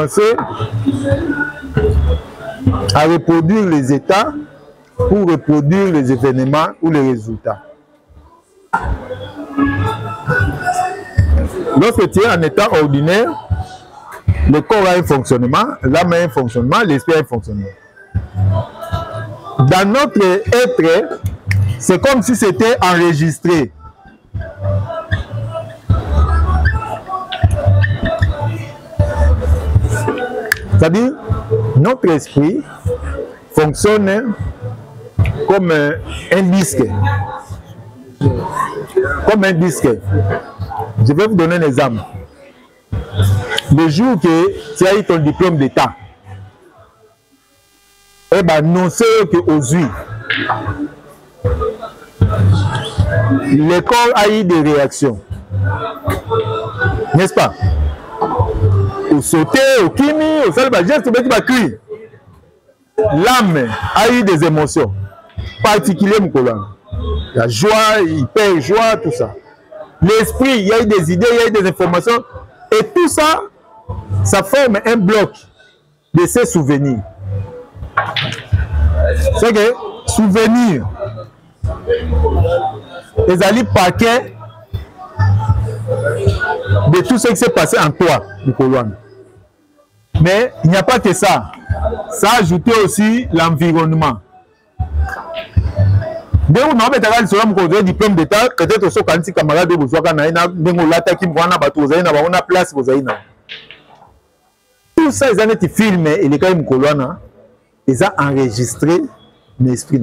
commencer à reproduire les états pour reproduire les événements ou les résultats. Lorsque tu es en état ordinaire, le corps a un fonctionnement, l'âme a un fonctionnement, l'esprit a un fonctionnement. Dans notre être, c'est comme si c'était enregistré. C'est-à-dire, notre esprit fonctionne comme un disque. Comme un disque. Je vais vous donner un exemple. Le jour que tu as eu ton diplôme d'État, eh bien, annoncez qu'aujourd'hui, le corps a eu des réactions. N'est-ce pas? Au sauter, au kimi, au salba, geste, au crier. L'âme a eu des émotions particulières, mon colonne. La joie, hyper joie, tout ça. L'esprit, il y a eu des idées, il y a eu des informations. Et tout ça, ça forme un bloc de ces souvenirs. C'est que souvenirs, les alliés paquets de tout ce qui s'est passé en toi, Nicolas. Mais il n'y a pas que ça. Ça a ajouté aussi l'environnement. Dès que vous avez un diplôme d'État, peut-être que vous camarades de vous avez place. Tout ça, ils ont été filmés et les cas ils ont enregistré l'esprit.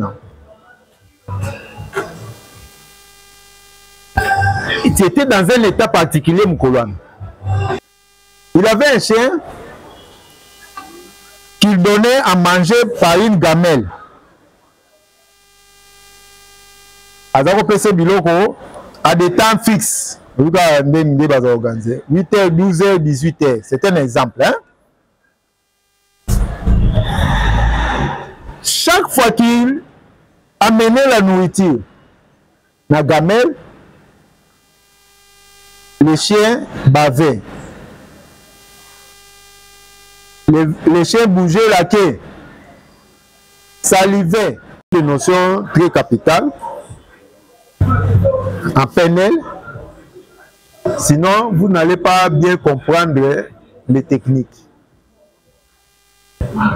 Il était dans un état particulier, Moukolwane. Il avait un chien qu'il donnait à manger par une gamelle. À des temps fixes. 8h, 12h, 18h. C'est un exemple. Hein? Chaque fois qu'il amenait la nourriture, la gamelle, les chiens bavaient. Les chiens bougeaient la queue, salivaient. Une notion très capitale. En PNL, sinon vous n'allez pas bien comprendre les techniques.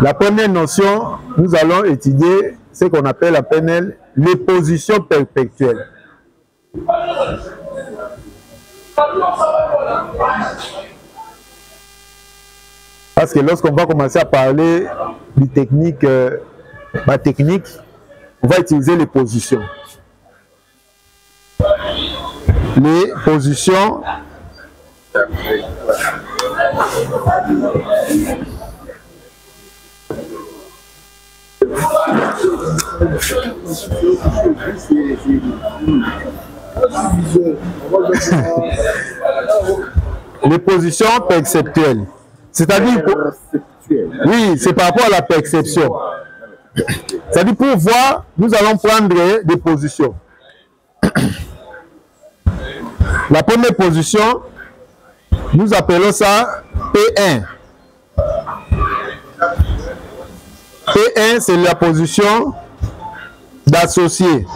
La première notion, nous allons étudier ce qu'on appelle en PNL les positions perpétuelles. Parce que lorsqu'on va commencer à parler de technique, on va utiliser les positions. Les positions les positions perceptuelles. C'est-à-dire, oui, c'est par rapport à la perception. C'est-à-dire, pour voir, nous allons prendre des positions. La première position, nous appelons ça P1. P1, c'est la position d'associé.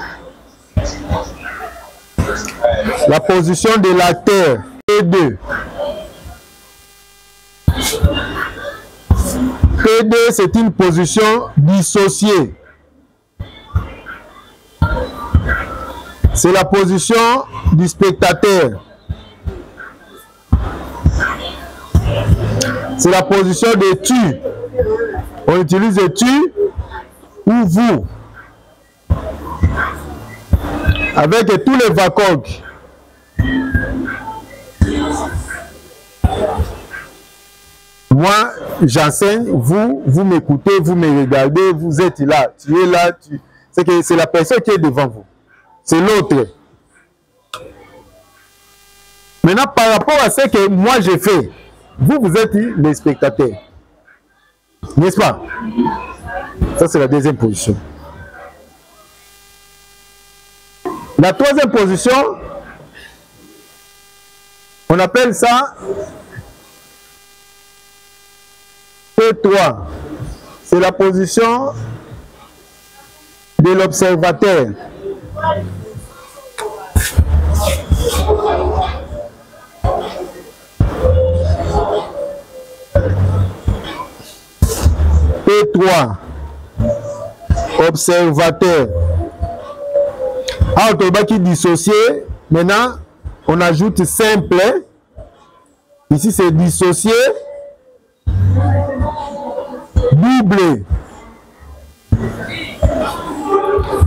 La position de la Terre, P2. P2, c'est une position dissociée. C'est la position du spectateur. C'est la position de tu. On utilise tu ou vous. Avec tous les vacoques. Moi, j'enseigne, vous m'écoutez, vous me regardez, vous êtes là, tu es là. C'est la personne qui est devant vous. C'est l'autre. Maintenant, par rapport à ce que moi j'ai fait, vous êtes les spectateurs. N'est-ce pas? Ça, c'est la deuxième position. La troisième position, on appelle ça P3, c'est la position de l'observateur. P3, observateur. Alors, on va qui dissocier. Maintenant, on ajoute simple. Ici, c'est dissocié. Double.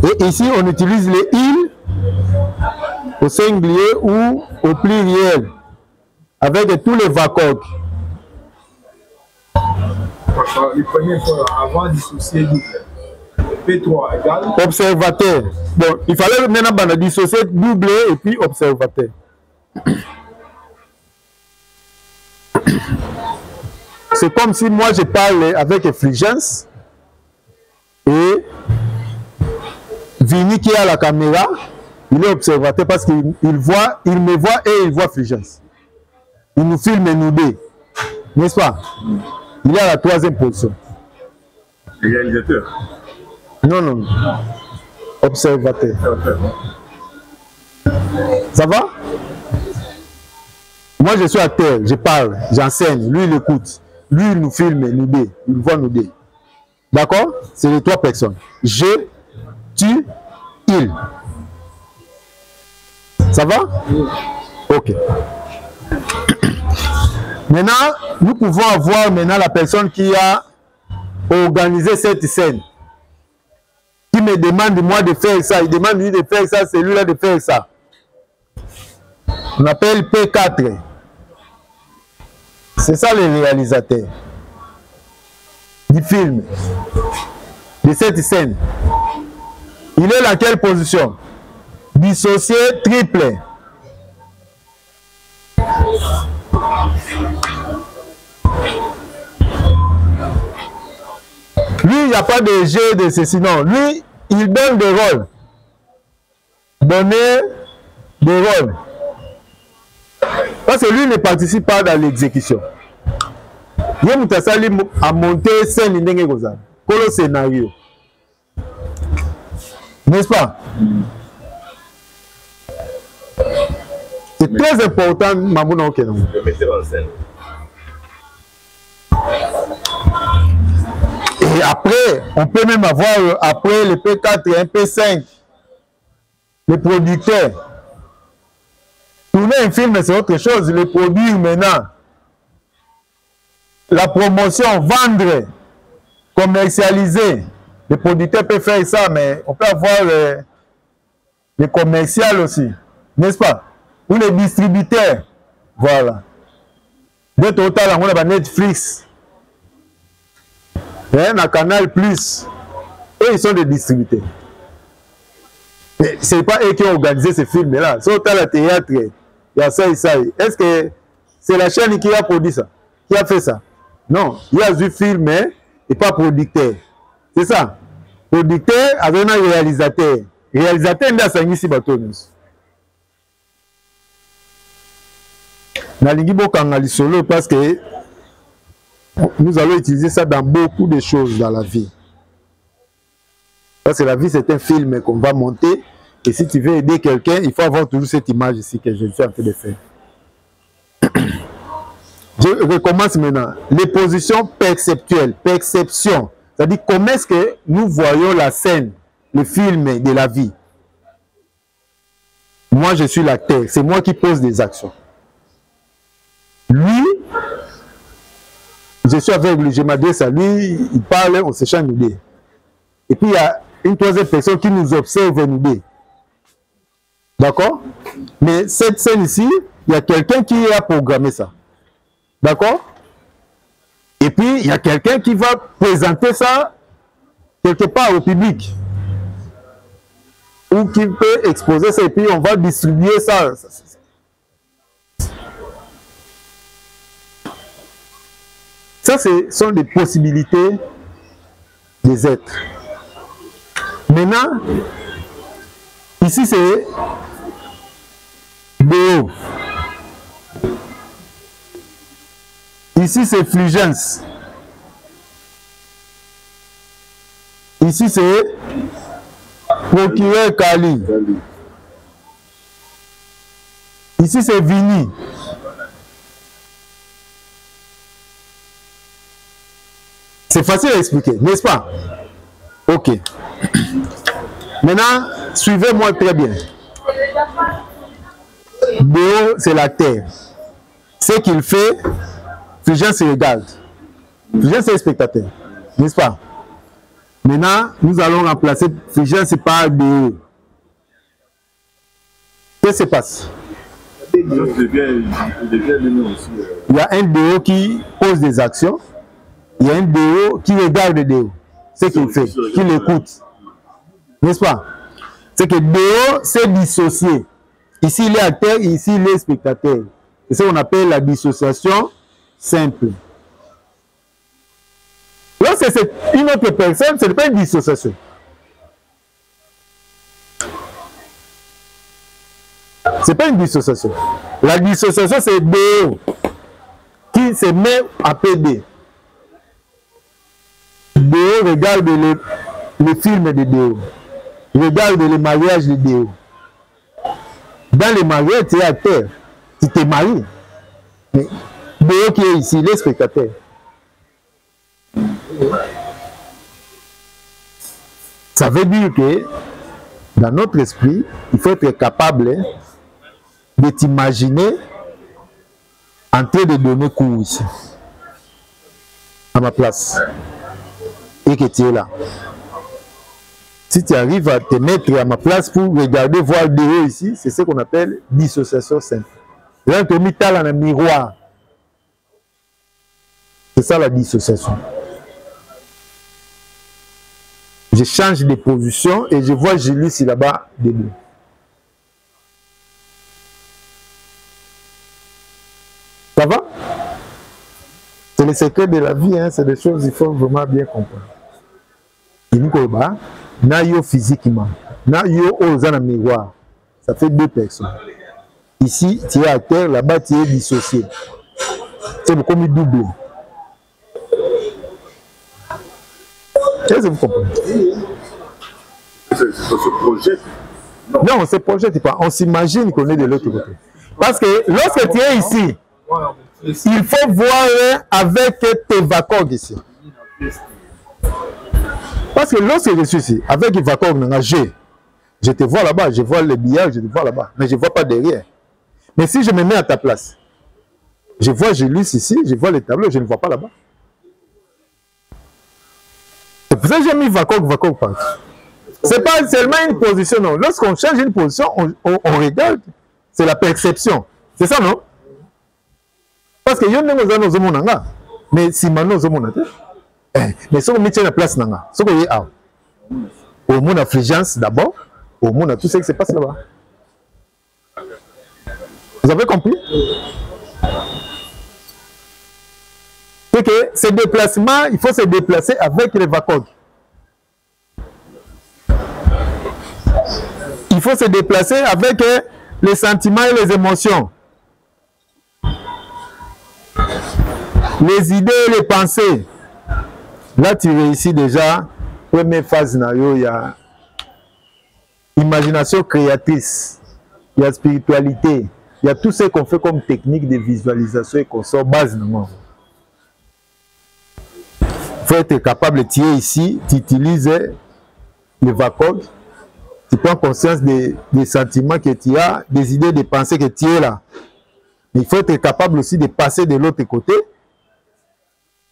Et ici, on utilise les il au singulier ou au pluriel avec tous les vacoques. Le premier point, avant de dissocier double. P3 égale. Observateur. Bon, il fallait maintenant dissocier double et puis observateur. C'est comme si moi je parle avec Fulgence et Vini qui est à la caméra, il est observateur parce qu'il voit, il me voit et il voit Fulgence. Il nous filme nous deux, n'est-ce pas? Il est à la troisième position. Réalisateur. Non, non, non. Observateur. Ça va? Moi, je suis acteur, je parle, j'enseigne, lui, il écoute. Lui, il nous filme, nous deux, il voit nous deux. D'accord? C'est les trois personnes. Je, tu, il. Ça va? Ok. Maintenant, nous pouvons avoir maintenant la personne qui a organisé cette scène. Qui me demande moi de faire ça, il demande lui de faire ça, c'est lui-là de faire ça. On appelle P4. C'est ça le réalisateur du film, de cette scène. Il est dans quelle position? Dissocié triple. Lui, il n'y a pas de jeu de ceci, non. Lui, il donne des rôles. Donner des rôles. Parce que lui ne participe pas dans l'exécution. Il a monté scène le scénario. N'est-ce pas? C'est très important, Mamouna Okenon. Le metteur en scène. Et après, on peut même avoir, après le P4 et un P5, les producteurs. Tourner un film, c'est autre chose. Le produire maintenant. La promotion, vendre, commercialiser. Le producteur peut faire ça, mais on peut avoir les commerciales aussi. N'est-ce pas? Ou les distributeurs. Voilà. Dès total, on a Netflix. Et un Canal Plus. Et ils sont des distributeurs. Mais ce n'est pas eux qui ont organisé ce film-là. C'est autant le théâtre. Il y a ça et ça. Est-ce que c'est la chaîne qui a produit ça? Qui a fait ça? Non. Il y a du film et pas producteur. C'est ça. Producteur avec un réalisateur. Réalisateur, il y a ça ici, parce que nous allons utiliser ça dans beaucoup de choses dans la vie. Parce que la vie, c'est un film qu'on va monter. Et si tu veux aider quelqu'un, il faut avoir toujours cette image ici que je suis en train de faire. Je recommence maintenant. Les positions perceptuelles. Perception. C'est-à-dire comment est-ce que nous voyons la scène, le film de la vie. Moi, je suis l'acteur. C'est moi qui pose des actions. Lui, je suis avec lui, je m'adresse à lui, il parle, on s'échange nous deux. Et puis il y a une troisième personne qui nous observe nous deux. D'accord? Mais cette scène ici, il y a quelqu'un qui a programmé ça. D'accord? Et puis il y a quelqu'un qui va présenter ça quelque part au public. Ou qui peut exposer ça et puis on va distribuer ça. Ça, ce sont des possibilités des êtres. Maintenant, ici c'est Béo. Ici c'est Fulgence. Ici, c'est procureur Kali. Ici, c'est Vini. C'est facile à expliquer, n'est-ce pas? Ok. Maintenant, suivez-moi très bien. Béo, c'est la terre. Ce qu'il fait, Fulgence se regarde. Fulgence, c'est le spectateur, n'est-ce pas? Maintenant, nous allons remplacer Fulgence par Béo. Qu'est-ce qui se passe? Il y a un Béo qui pose des actions. Il y a un Béo qui regarde Béo. Ce qu'il fait, qui l'écoute. N'est-ce pas? C'est que Béo s'est dissocié. Ici, il est acteur, ici, il est spectateur. C'est ce qu'on appelle la dissociation simple. Lorsque c'est une autre personne, ce n'est pas une dissociation. Ce n'est pas une dissociation. La dissociation, c'est Béo qui se met à PD. Béo regarde les films de Béo. Regarde les mariages de Béo. Dans les mariages, tu es acteur. Tu te maries. Mais Béo qui est ici, il est spectateur. Ça veut dire que dans notre esprit, il faut être capable de t'imaginer en train de donner cours ici, à ma place, et que tu es là. Si tu arrives à te mettre à ma place pour regarder, voir Béo ici, c'est ce qu'on appelle dissociation simple. Là, tu as mis dans un miroir. C'est ça la dissociation. Je change de position et je vois Julie ici là-bas debout. Ça va? C'est le secret de la vie, hein? C'est des choses qu'il faut vraiment bien comprendre. Et nous, na yo physiquement, na yo aux un miroir, ça fait deux personnes. Ici, tu es acteur, là-bas, tu es dissocié. C'est comme double. Qu'est-ce que vous comprenez? C'est ce projet. Non, on se projette pas. On s'imagine qu'on est de l'autre côté. Parce que lorsque tu es ici, il faut voir avec tes vacances ici. Parce que lorsque je suis ici, avec les vacances, je te vois là-bas, je vois les billets, je te vois là-bas, mais je ne vois pas derrière. Mais si je me mets à ta place, je vois Julius ici, je vois les tableaux, je ne vois pas là-bas. C'est pour ça que j'ai mis vacances partout. Ce n'est pas seulement une position, non. Lorsqu'on change une position, on regarde, c'est la perception. C'est ça, non? Parce que yon nengo zano zomo nanga, mais si mano zomo nate, mais si on met la place nanga, si on y a, au monde a Fulgence d'abord, au monde a tout ce qui se passe là-bas. Vous avez compris? C'est que ces déplacements, il faut se déplacer avec les vacances. Il faut se déplacer avec les sentiments et les émotions. Les idées et les pensées. Là, tu réussis déjà. Première phase, il y a imagination créatrice, il y a spiritualité, il y a tout ce qu'on fait comme technique de visualisation et qu'on sort base. Il faut être capable de tirer ici, tu utilises les vacances, tu prends conscience des sentiments que tu as, des idées, des pensées que tu as là. Mais il faut être capable aussi de passer de l'autre côté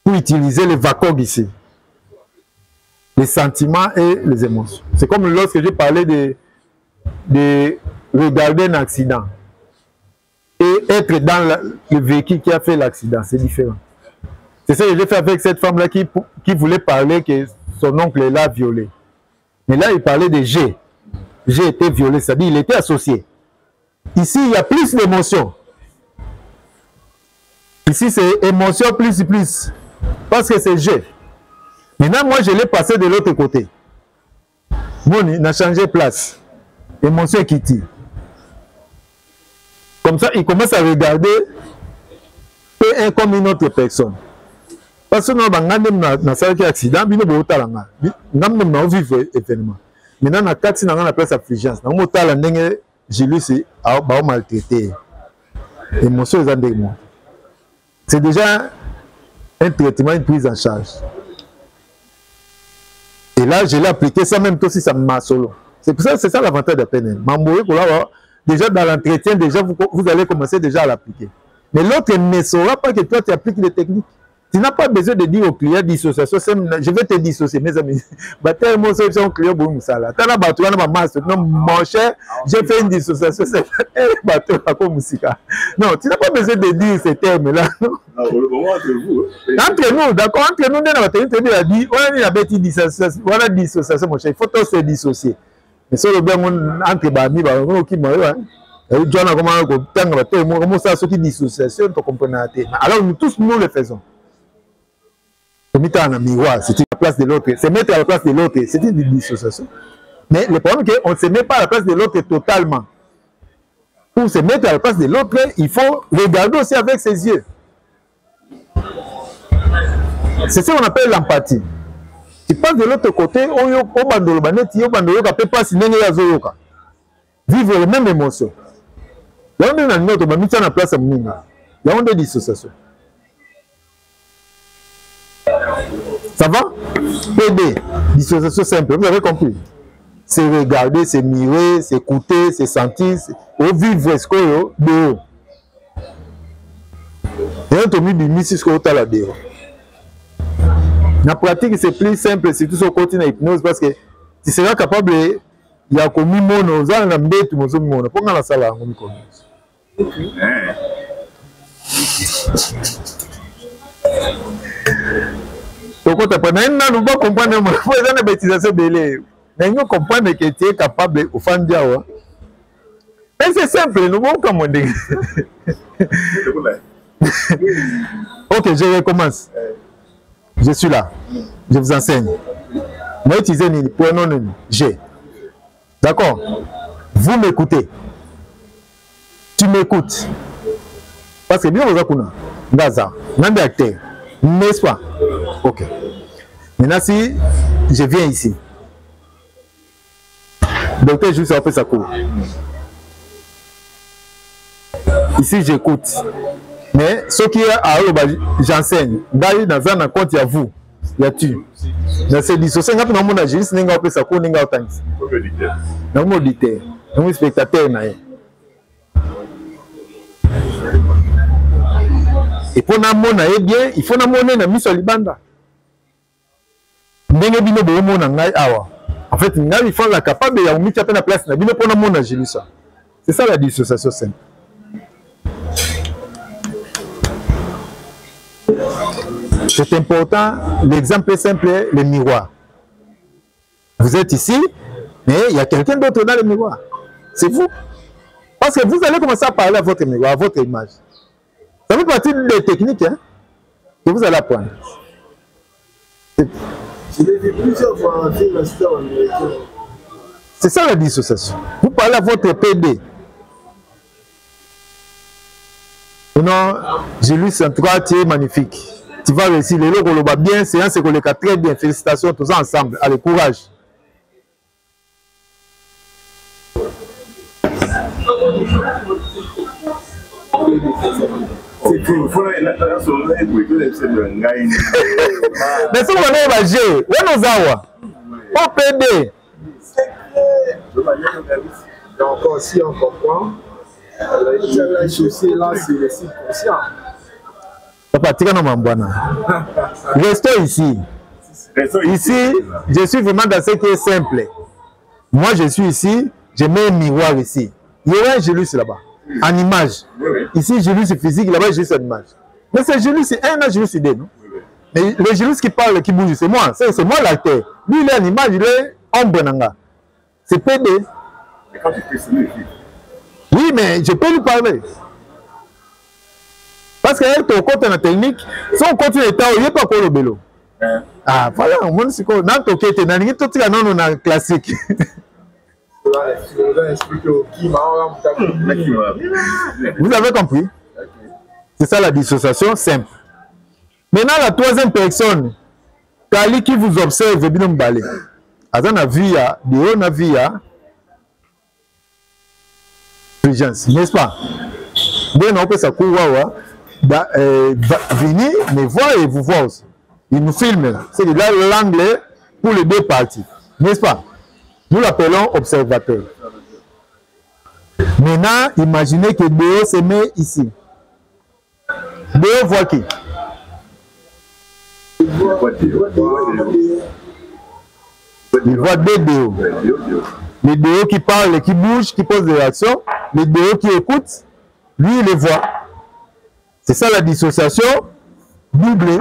pour utiliser les vacances ici. Les sentiments et les émotions. C'est comme lorsque j'ai parlé de regarder un accident et être dans le véhicule qui a fait l'accident, c'est différent. C'est ça que j'ai fait avec cette femme-là qui voulait parler que son oncle l'a violé. Mais là, il parlait de G. G était violé, c'est-à-dire il était associé. Ici, il y a plus d'émotions. Ici, c'est émotion plus. Parce que c'est G. Maintenant, moi, je l'ai passé de l'autre côté. Moni n'a changé place. Émotion qui tire. Comme ça, il commence à regarder un comme une autre personne. Parce que nous avons un accident, nous avons vivre événement. Maintenant, na kati na ngana place affligence. Na motala ndenge Julius a maltraité. Émotion est en. C'est déjà un traitement, une prise en charge. Et là, je l'ai appliqué ça même si ça m'a solo. C'est pour ça, c'est ça l'avantage de PNL. Déjà dans l'entretien, déjà vous allez commencer déjà à l'appliquer. Mais l'autre ne saura pas que toi tu appliques les techniques. Tu n'as pas besoin de dire au client dissociation. Je vais te dissocier, mes amis. Tellement c'est un client pour nous ça là. T'as la bateau, on a ma masse. Non, mon cher, j'ai fait une dissociation. C'est un bateau à quoi musique. Non, tu n'as pas besoin de dire ces termes-là. Entre vous. Entre nous, d'accord, entre nous, on a dit, on a dit dissociation, on a dissociation, mon cher. Il faut tous se dissocier. Mais sur le bien, entre Bami, on qui m'a John a comment ça, ceux qui dissociation, tu comprends. Alors nous tous, nous le faisons. Se mettre en miroir, c'est la place de l'autre. Se mettre à la place de l'autre, c'est une dissociation. Mais le problème est qu'on ne se met pas à la place de l'autre totalement. Pour se mettre à la place de l'autre, il faut regarder aussi avec ses yeux. C'est ce qu'on appelle l'empathie. Tu passes de l'autre côté, vivre les mêmes émotions. Il y a une autre, il y a une place à Mninga. Il y a une dissociation. Ça va? PD, dissociation simple, vous avez compris? C'est regarder, c'est mirer, c'est écouter, c'est sentir, c'est vivre ce qu'il y a dehors. Et on te met du missi ce qu'il y a là-dehors. La pratique, c'est plus simple, c'est tout ce côté de l'hypnose parce que tu seras capable, il y a comme un mono, il y a un bête, il y a un mono. Pourquoi on a ça là? Donc, tu ne pas comprendre la bêtisation de l'élève. Mais nous comprenons que tu es capable de faire des choses. Mais c'est simple, nous allons commander. Ok, je recommence. Je suis là. Je vous enseigne. Moi, utilisez le pronom G. D'accord? Vous m'écoutez. Tu m'écoutes. Parce que bien, vous avez Gaza, Nanda acteur. N'est-ce pas? Ok. Maintenant, si je viens ici, docteur, je suis fait sa cour. Ici, j'écoute. Mais ce qui est à eux, j'enseigne. D'ailleurs, dans un compte, il y a vous. Il y a tu. Dans ces dissociations, il y a un monde à juste, il y a un sa cour, il y a un temps. Il y a un auditeur. Il y a un spectateur. Et pour na mona bien, il faut na mona na miso libanda. Ndenge bino bo mona ngai awa. En fait, il faut la capable ya umiti à la place na bino pour na mona ça. C'est ça la dissociation simple. C'est important, l'exemple simple, le miroir. Vous êtes ici, mais il y a quelqu'un d'autre dans le miroir. C'est vous. Parce que vous allez commencer à parler à votre miroir, à votre image. Ça fait partie des techniques hein, que vous allez apprendre. C'est ça la dissociation. Vous parlez à votre PD. Non, j'ai lu en tout cas, tu es magnifique. Tu vas réussir. Les lots va bien, c'est un secondaire très bien. Félicitations tous ensemble. Allez, courage. Mais si vous avez G, où nous avons OPD. Donc, si on comprend, la chaussée là, c'est le subconscient. Papa, tu restons ici. Ici, je suis vraiment dans ce qui est simple. Moi, je suis ici, je mets un miroir ici. Il y aura un Julius là-bas. En image. Ici, Julius c'est physique, là-bas, Julius en image. Mais c'est Julius, c'est un Julius idée, non? Mais le Julius qui parle, qui bouge, c'est moi. C'est moi l'acteur. Lui, il est en image, il est ombre nanga. C'est PD. Mais quand tu fais ça, oui, mais je peux lui parler. Parce qu'elle te compte dans la technique, si on continue l'état, il n'y a pas quoi le vélo. Ah, voilà, on monte ce qu'on a. Dans le classique. Vous avez compris? C'est ça la dissociation simple. Maintenant, la troisième personne, Kali qui vous observe, Binom Balé. Azan a vu, on a vu, n'est-ce pas? Bien, on peut s'accourir, venir me voir et vous voir aussi. Il nous filme, c'est là l'anglais pour les deux parties, n'est-ce pas? Nous l'appelons observateur. Maintenant, imaginez que Déo se met ici. Déo voit qui? Il voit deux Déo. Les Déo qui parlent, qui bougent, qui posent des réactions. Les Déo qui écoutent, lui, il les voit. C'est ça la dissociation doublée.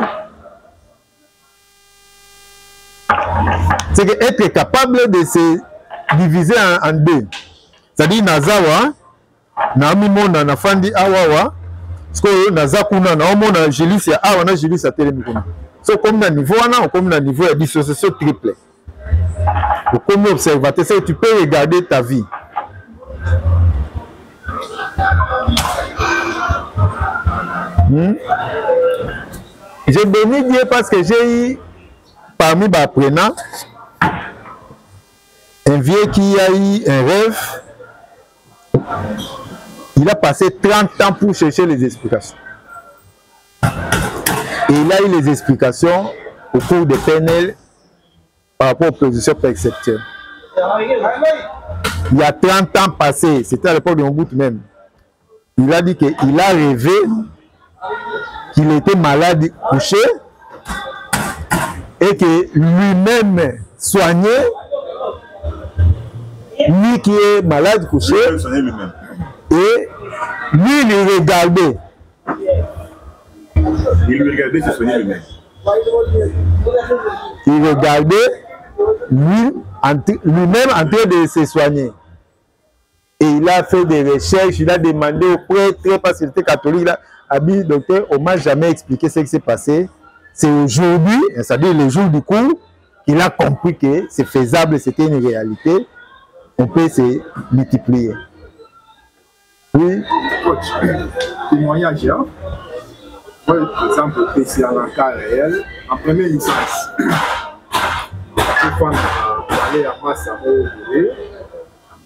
C'est être capable de se diviser en deux. C'est-à-dire, Nazawa, Naami Mona, Nafandi Awawa, parce que Nazakuna, Naomona, Jélis, et Awana, Jélis, à Télémikona. C'est comme dans le niveau, comme dans le niveau de dissociation triple. Comme observateur, c'est que tu peux regarder ta vie. J'ai béni Dieu parce que j'ai eu parmi les apprenants un vieux qui a eu un rêve. Il a passé 30 ans pour chercher les explications. Et il a eu les explications au cours de PNL par rapport aux positions perceptuelles. Il y a 30 ans passés, c'était à l'époque de Mobutu même. Il a dit qu'il a rêvé qu'il était malade couché et que lui-même soigné, lui qui est malade couché, et lui il regardait. Il regardait se soigner lui-même. Il regardait lui-même en train de se soigner. Et il a fait des recherches, il a demandé au prêtre, parce qu'il était catholique, il a dit, docteur, on ne m'a jamais expliqué ce qui s'est passé. C'est aujourd'hui, c'est-à-dire le jour du cours, qu'il a compris que c'est faisable, c'était une réalité. On peut se multiplier. Oui. Coach, témoignage, hein? Moi, par exemple, c'est un cas réel. En première licence, je fois aller à Massa,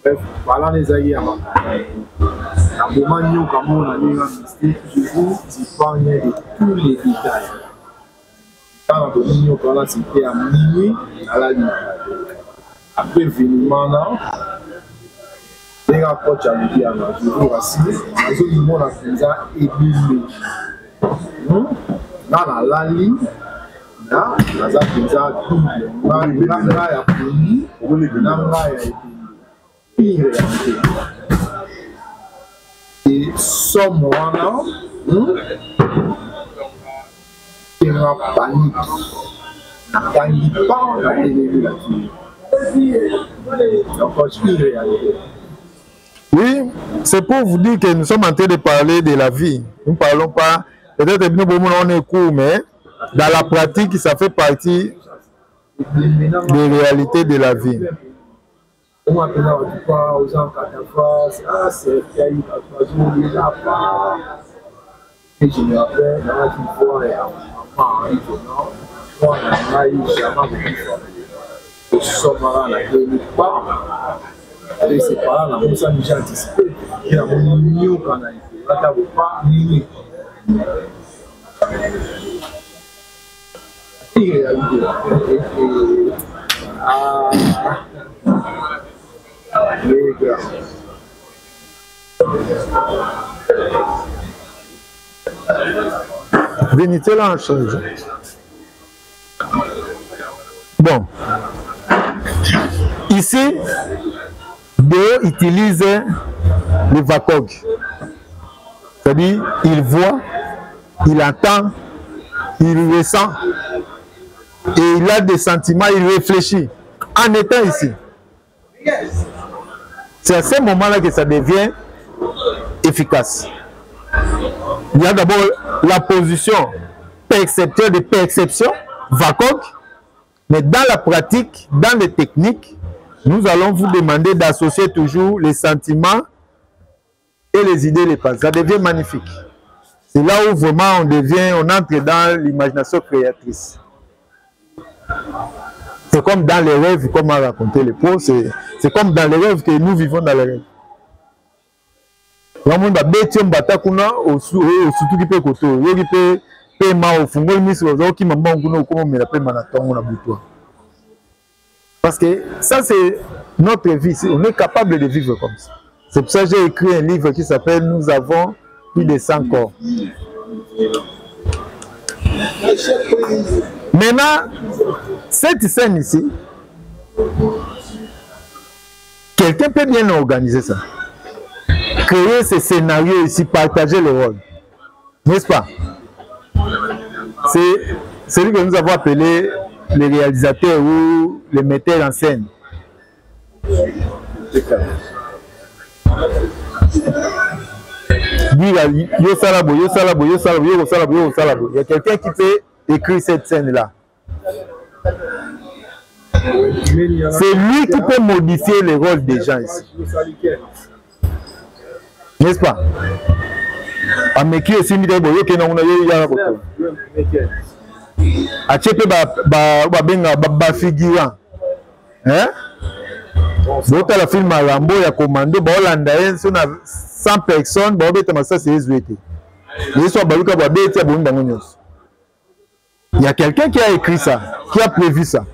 bref, voilà les aïeux à ma carrière. À un moment, comme on a mis un mystique, je vous épargne de tous les détails. Quand on a c'était à minuit, à la nuit. Après, événement, les rapports à l'idée, je vous rassure, les autres monde a fait ça et dans la ligne, là, ça fait ça double. Là, il y a une réalité. Et ce moment-là, c'est la panique. La panique pas la télévision. Donc, c'est une réalité. Oui, c'est pour vous dire que nous sommes en train de parler de la vie. Nous ne parlons pas, peut-être que nous on est court, mais dans la pratique, ça fait partie des réalités de la vie. On a aux gens c'est et je me rappelle, une fois, et c'est pas là, on s'est déjà anticipé. Il y a un mieux qu'on a été. Là, tu n'as pas minute. Vénité là, change. Bon. Ici, Déo utilise le VACOG. C'est-à-dire, il voit, il entend, il ressent, et il a des sentiments, il réfléchit en étant ici. C'est à ce moment-là que ça devient efficace. Il y a d'abord la position perceptuelle de perception, VACOG, mais dans la pratique, dans les techniques, nous allons vous demander d'associer toujours les sentiments et les idées, les pensées. Ça devient magnifique. C'est là où vraiment on entre dans l'imagination créatrice. C'est comme dans les rêves, comme a raconté le pro, c'est comme dans les rêves que nous vivons dans les rêves. Le monde a bêté batakuna au surtout qui peut côté, qui peut paiement au fond, qui m'a bangouna comment me la paie manaton na butoa. Parce que ça c'est notre vie, on est capable de vivre comme ça. C'est pour ça que j'ai écrit un livre qui s'appelle Nous avons plus de 100 corps. Maintenant, cette scène ici, quelqu'un peut bien organiser ça. Créer ce scénario ici, partager le rôle. N'est-ce pas? C'est celui que nous avons appelé les réalisateurs ou les metteurs en scène. Il y a quelqu'un qui peut écrire cette scène-là. C'est lui qui peut modifier les rôles des gens ici. N'est-ce pas? D'autres la film Rambo ya commando ba Hollanda sur 100 personnes ba obeta massa c'est SVT. Les soit baluka ba beti ya bonda ngonyos. Il y a quelqu'un qui a écrit ça, qui a prévu ça.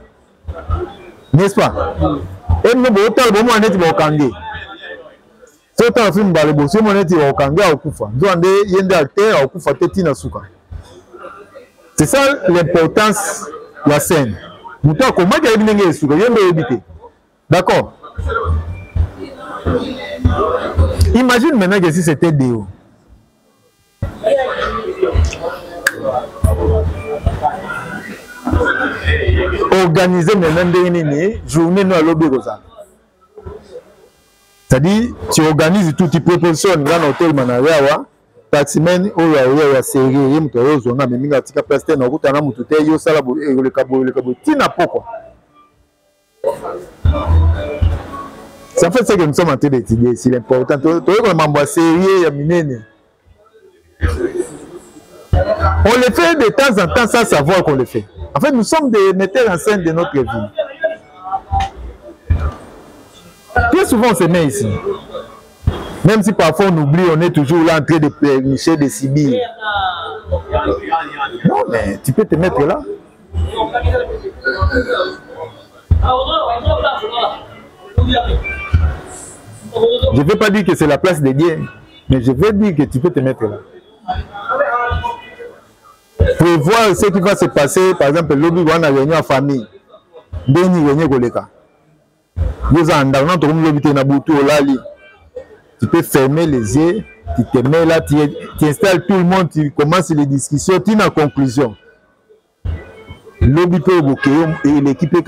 N'est-ce pas? Et nous ba hotel ba mo aneti ba okangé. C'est un film ba le bosi mo aneti ba okangé akufa. Ndoande yende acteur akufa teti na suka. C'est ça l'importance de la scène. Muto ko maga ebinenge suka yende ebité. D'accord. Imagine maintenant que si c'était Déo. Organiser maintenant une journée à l'obé. C'est-à-dire, tu organises tout, tu propositions dans l'hôtel Manarewa, taximen, oya série, mtoyo zona, mais minga tika plaster na route na mutute yo sala le kabo tina poko. Ça fait ce que nous sommes en train d'étudier, c'est important. On le fait de temps en temps sans savoir qu'on le fait. En fait, nous sommes des metteurs en scène de notre vie. Très souvent, on se met ici. Même si parfois on oublie, on est toujours là en train de pleurnicher, de subir. Non, mais tu peux te mettre là. Je ne vais pas dire que c'est la place de Dieu, mais je vais dire que tu peux te mettre là. Prévoir ce qui va se passer, par exemple, l'objet de la réunion en famille. Tu peux fermer les yeux, tu te mets là, tu installes tout le monde, tu commences les discussions, tu as une conclusion. L'objet et l'équipe est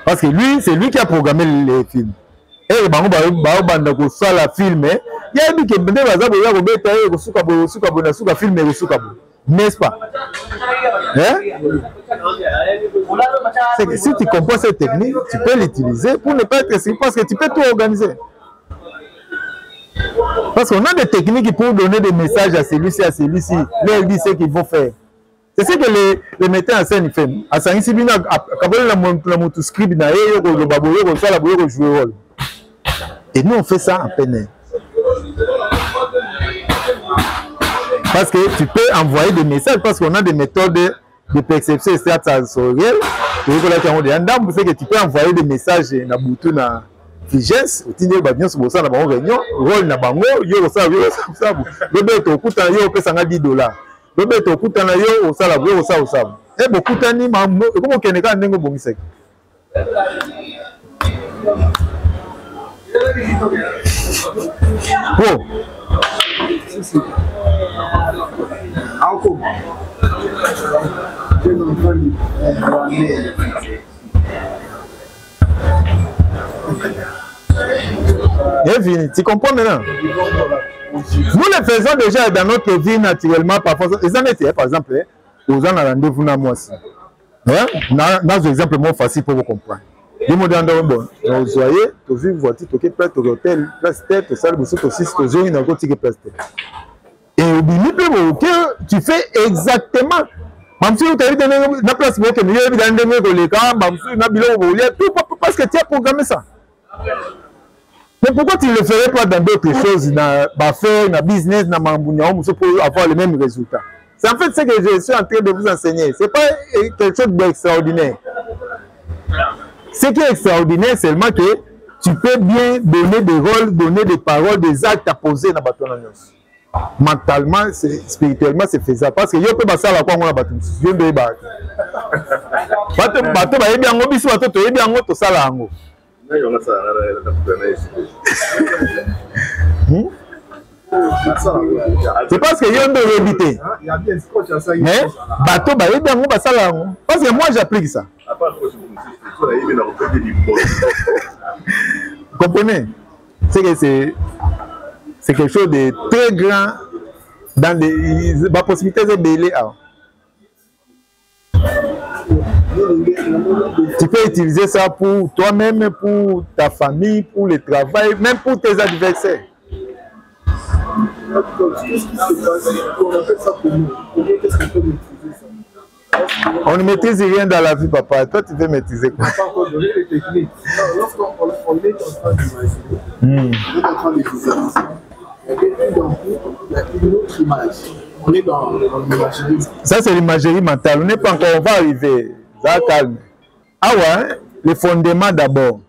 parce que lui, c'est lui qui a programmé les films. Et le film, il y a dit que film n'est-ce pas? Si tu comprends cette technique, tu peux l'utiliser pour ne pas être stressé parce que tu peux tout organiser. Parce qu'on a des techniques pour donner des messages à celui-ci, leur dire ce qu'ils vont faire. C'est ce que les metteurs en scène font. Et nous on fait ça en peine. Parce que tu peux envoyer des messages parce qu'on a des méthodes de perception sensorielle. C'est que tu peux envoyer des messages dans Boutou, dans Figès, au Tindé, bien sur la réunion, rôle na bango, yo ça, le bête au coût yo peut s'en $10. Le bête au coût yo au sala, yo ça. Et beaucoup d'années, comment qu'on est quand même bon sec. Bon. Tu comprends maintenant? Nous le faisons déjà dans notre vie naturellement. Parfois, les années, par exemple, aux gens à rendez-vous dans moi aussi. Dans un exemple moins facile pour vous comprendre. Les modèles bon, vous voyez, tu vis voiture, tu es prêt, tu hôtel, place tête, tu sales, tu aussi, tu es une autre place. Et que tu fais exactement. Même si tu as dit la place pour que tu aies les camps, parce que tu as programmé ça. Mais pourquoi tu ne le ferais pas dans d'autres choses, dans l'affaire, dans le business, dans le pour avoir le même résultat? C'est en fait ce que je suis en train de vous enseigner. Ce n'est pas quelque chose d'extraordinaire. Ce qui est extraordinaire, c'est seulement que tu peux bien donner des rôles, donner des paroles, des actes à poser dans la annonce. Mentalement, spirituellement, c'est faisable. Parce que je peux passer à la fois, on a battu. Je vais battre. C'est parce que je dois éviter. Mais bateau, parce que moi, j'applique ça. Vous comprenez? C'est que c'est quelque chose de très grand dans la possibilité de délai. Tu peux utiliser ça pour toi-même, pour ta famille, pour le travail, même pour tes adversaires. On ne maîtrise rien dans la vie, papa. Toi, tu veux maîtriser quoi? Lorsqu'on est en train de visualiser, il y a une autre image. On est dans l'imagerie. Ça, c'est l'imagerie mentale. On n'est pas encore, on va arriver. Ça calme. Ah ouais, le fondement d'abord.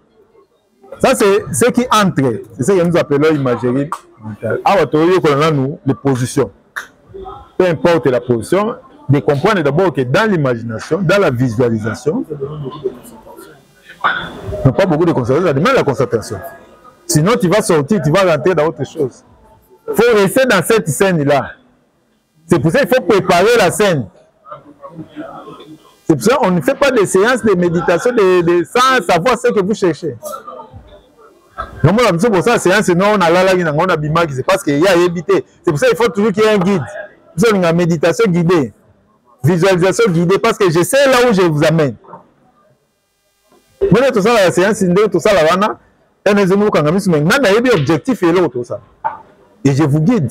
Ça, c'est ce qui entre. C'est ce que nous appelons l'imagerie mentale. Ah ouais, on a nous les positions. Peu importe la position, de comprendre d'abord que dans l'imagination, dans la visualisation, non pas beaucoup de concentration, ça demande la concentration. Sinon, tu vas sortir, tu vas rentrer dans autre chose. Il faut rester dans cette scène-là. C'est pour ça qu'il faut préparer la scène. C'est pour ça qu'on ne fait pas de séances de méditation sans savoir ce que vous cherchez. C'est pour ça, la séance, non, on a on a bimaki, c'est parce qu'il y a évité. C'est pour ça qu'il faut toujours qu'il y ait un guide. Vous avez une méditation guidée, visualisation guidée, parce que je sais là où je vous amène. Maintenant, tout ça, la séance, tout ça, la wana, objectif et l'autre, tout ça. Et je vous guide.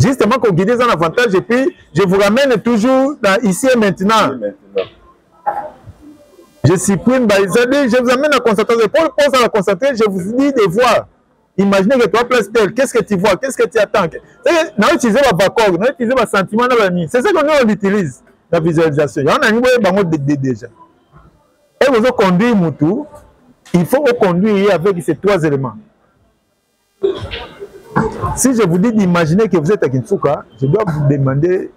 Justement, qu'on guide un avantage, et puis je vous ramène toujours dans ici et maintenant. Je supprime, je vous amène à concentrer. Pour penser à la concentrer, je vous dis de voir. Imaginez que toi, place telle, qu'est-ce que tu vois, qu'est-ce que tu attends. On a utilisé ma vacor, on a utilisé ma sentiment dans la nuit. C'est ça qu'on utilise, la visualisation. On a une déjà. Et vous conduire Moutou, il faut conduire avec ces trois éléments. Si je vous dis d'imaginer que vous êtes à Kinsuka, je dois vous demander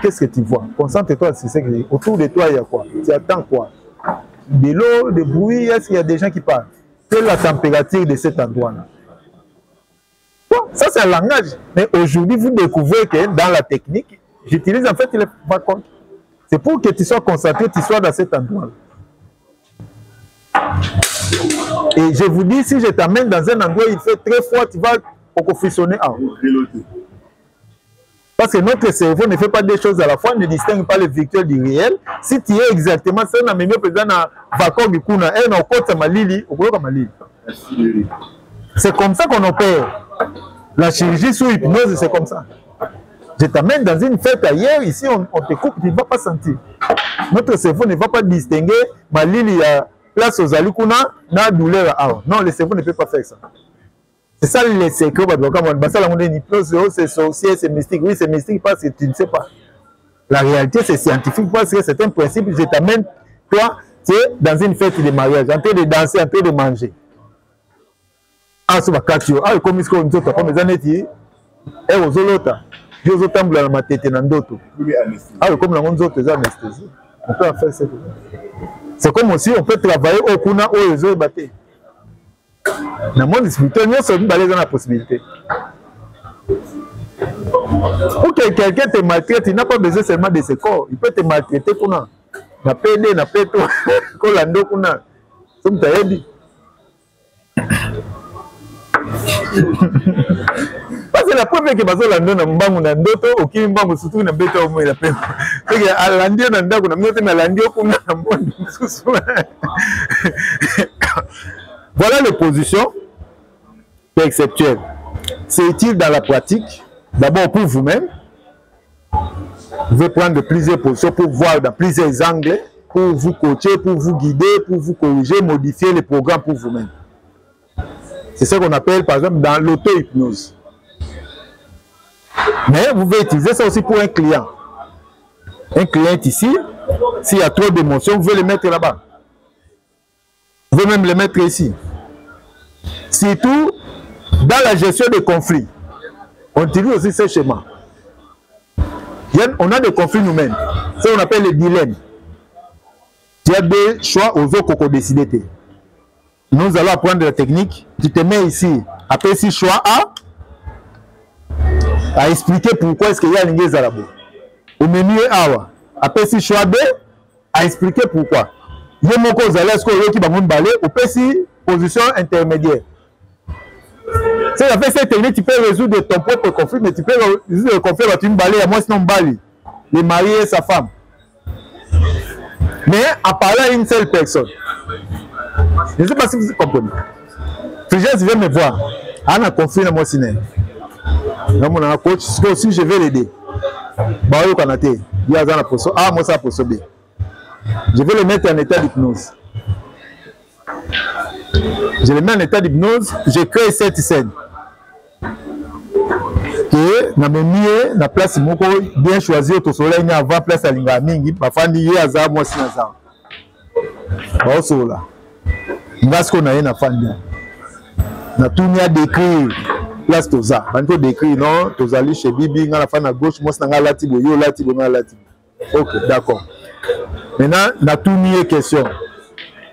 qu'est-ce que tu vois. Concentre-toi sur ce que autour de toi, il y a quoi? Tu attends quoi? De l'eau, des bruits, est-ce qu'il y a des gens qui parlent? Quelle est la température de cet endroit-là? Bon, ça c'est un langage. Mais aujourd'hui, vous découvrez que dans la technique, j'utilise en fait les vacances. C'est pour que tu sois concentré, tu sois dans cet endroit-là. Et je vous dis, si je t'amène dans un endroit où il fait très froid, tu vas frissonner en haut. Parce que notre cerveau ne fait pas des choses à la fois, ne distingue pas le virtuel du réel. Si tu es exactement ça, on a même président dans Vakor Bikuna, et on côté Malili, au gros Malili. C'est comme ça qu'on opère. La chirurgie sous hypnose, c'est comme ça. Je t'amène dans une fête ailleurs, ici on te coupe, tu ne vas pas sentir. Notre cerveau ne va pas distinguer Malili à place aux Alikuna, na douleur à. Non, le cerveau ne peut pas faire ça. C'est ça les secrets. C'est sorcier, c'est mystique. Oui, c'est mystique parce que tu ne sais pas. La réalité, c'est scientifique parce que c'est un principe. Je t'amène, toi, tu es dans une fête de mariage, en train de danser, en train de manger. Ah, c'est ma cature. Ah, comme il nous a pas mes années, et aux autres, je vous attends dans ma tête, dans d'autres. Ah, comme la monde autres, anesthésie. On peut en faire ça. C'est comme aussi, on peut travailler au Kuna, au réseau batté. Dans le monde spirituel, nous sommes dans la possibilité. Pour que quelqu'un te maltraite, il n'a pas besoin seulement de ce corps. Il peut te maltraiter pour nous. Na PD, na peto, kolando kuna. Somme ta yebi. Parce que la première que bazo lando na mbangu na ndoto, oki mbangu surtout na beto au la peine. Parce que alandio na ndako na myote na landio kuna na mbondi susu. Voilà les positions perceptuelles. C'est utile dans la pratique D'abord pour vous-même. Vous pouvez prendre plusieurs positions pour voir dans plusieurs angles, pour vous coacher, pour vous guider, pour vous corriger, modifier les programmes pour vous-même. C'est ce qu'on appelle par exemple dans l'auto-hypnose. Mais vous pouvez utiliser ça aussi pour un client. Un client est ici, s'il y a trop d'émotions, vous pouvez le mettre là-bas. Vous pouvez même le mettre ici. Surtout dans la gestion des conflits. On utilise aussi ce schéma. On a des conflits nous-mêmes. C'est ce qu'on appelle les dilemmes. Tu as deux choix aux autres qu'on décide. Nous allons apprendre la technique. Tu te mets ici. Après, si choix A, à expliquer pourquoi est-ce qu'il y a l'ingé zarabo. Au menu A, après, si choix B, à expliquer pourquoi. Il y a mon cause à l'aise qui va me balayer. Ou si position intermédiaire. Si tu fais cette technique, tu peux résoudre ton propre conflit, mais tu peux résoudre le conflit, tu me balayes, à moi sinon balayes. Le mari et sa femme. Mais en parlant à une seule personne. Je ne sais pas si vous comprenez. Frigès vient me voir. On a conflit dans mon ciné. Dans mon coach, si je vais l'aider. Il y a un poisson A, moi ça poisson B. Je vais le mettre en état d'hypnose. Je le mets en état d'hypnose, je crée cette scène. Que na memie na place moko bien choisi au soleil ni avant place à linga mingi bafandi ye aza moi si naza. Ba sola. Ngasko na ye na fandi. Na tunia décrire place toza. Banto décrire non, tozali chez Bibi nga la fa na gauche moi na lati boyo lati bonga lati. OK, d'accord. Maintenant na tunia question.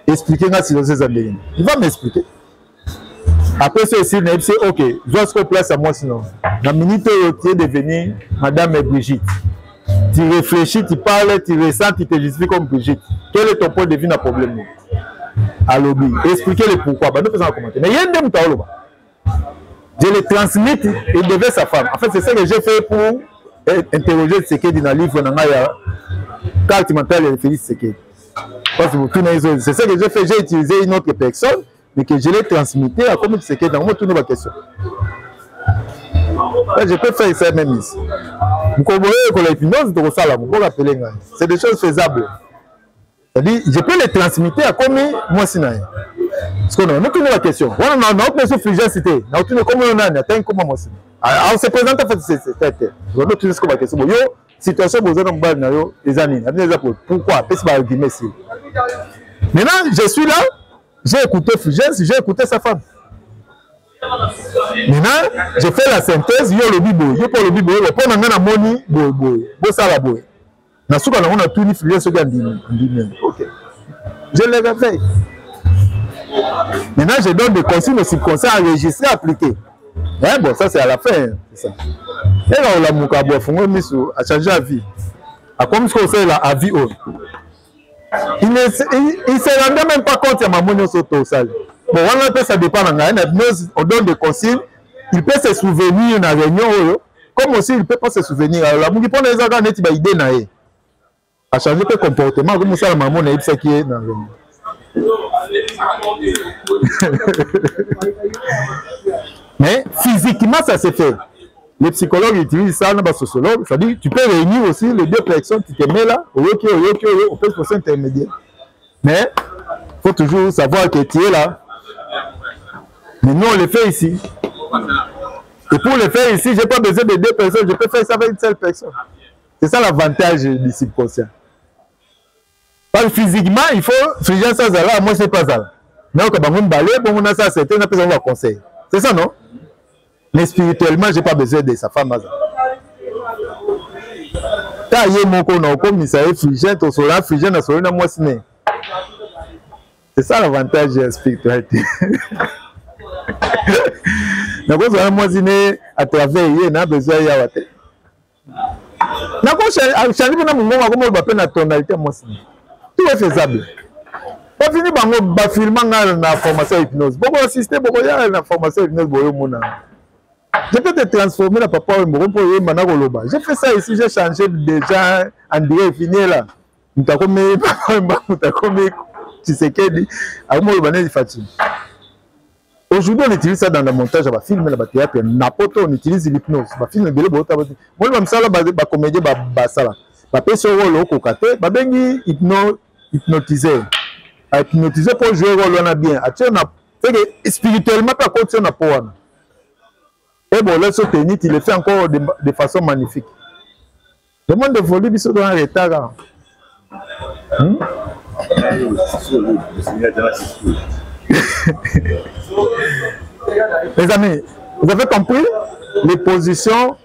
Expliquez moi si vous avez. Il va m'expliquer. Après ceci, c'est OK. Je dois place à moi sinon. La minute où tu es devenue Madame Brigitte. Tu réfléchis, tu parles, tu ressens, tu te justifies comme Brigitte. Quel est ton point de vue dans le problème? Alors, expliquez le pourquoi. Nous faisons un commentaire. Mais il y a un dème taolo. Je le transmets et devait sa femme. En fait, c'est ça que j'ai fait pour interroger ce qui est dans le livre. Carte mentale et Félix Sekedi. C'est ça que j'ai fait. J'ai utilisé une autre personne. Mais que je l'ai transmis à comme c'est que dans mon tourner ma question. Je peux faire ça même ici. Vous comprenez que l'hypnose de Rosala, vous pouvez l'appeler. C'est des choses faisables. C'est-à-dire, je peux les transmettre à comme moi si naï. Parce qu'on a nous tourner la question. On a autre question frigidité. On a tourné comme on a atteint comment moi si. Alors se présente en fait c'est on a tourné comme la question. Yo situation besoin de bal na yo les années. Pourquoi? Parce que argument ici. Maintenant, je suis là. J'ai écouté Frigès, j'ai écouté sa femme. Maintenant, j'ai fait la synthèse, yo le bibo, yo pour le bibo, yo pour n'anga moni, bo sala boy. Na souka na on a tout ni Frigès so gandini. OK. Je l'ai fait. Maintenant, je donne des consignes aux circonstances enregistrées, appliquées. Hein, bon, ça c'est à la fin, c'est ça. Et là, on a mon cabo fongo miso a changé la vie. A comme ce qu'on sait là, à vie haute. Il ne se rendait même pas compte de ma monnaie sur le sol. Bon, ça dépend de on donne des consignes. Il peut se souvenir dans la réunion, comme aussi il ne peut pas se souvenir. Alors, la mouni pour les agents, il y a une idée. À changer le comportement, comme ça, la maman est ce qui est dans la réunion. Mais physiquement, ça se fait. Les psychologues utilisent ça, les sociologues. C'est-à-dire, tu peux réunir aussi les deux personnes, tu te mets là, au poste intermédiaire. Mais il faut toujours savoir que tu es là. Mais nous, on le fait ici. Et pour le faire ici, je n'ai pas besoin de deux personnes, je peux faire ça avec une seule personne. C'est ça l'avantage du subconscient. Parce que physiquement, il faut friger ça, là, moi, c'est pas ça. Mais quand on va balai, on a ça, c'est un peu de conseil. C'est ça, non? Mais spirituellement, je n'ai pas besoin de sa femme. Quand il y a mon comme il s'est frigé, tu seras frigé, tu seras moi. C'est ça l'avantage de la spiritualité. Donc, on a moi à travers, il y a besoin de la tonalité. Tout est faisable. On finit par me filmer dans la formation hypnose. Beaucoup assister, beaucoup y a la formation hypnose. Je peux te transformer la papa pour j'ai fait ça ici, j'ai changé déjà André fini là. Tu sais qu'elle dit à moi le Fatima. Aujourd'hui, on utilise ça dans le montage, dans le film, dans le théâtre, n'importe où, on utilise l'hypnose. Dans le film, moi, je ça, la comédie, ça, la personne rôle au côté, bengi hypnotisé. À hypnotiser pour jouer rôle, on a bien. Spirituellement, par contre, on a pas. Et bon, là, ce technique, il le fait encore de façon magnifique. Le monde de folie, il est en retard. Les amis, vous avez compris les positions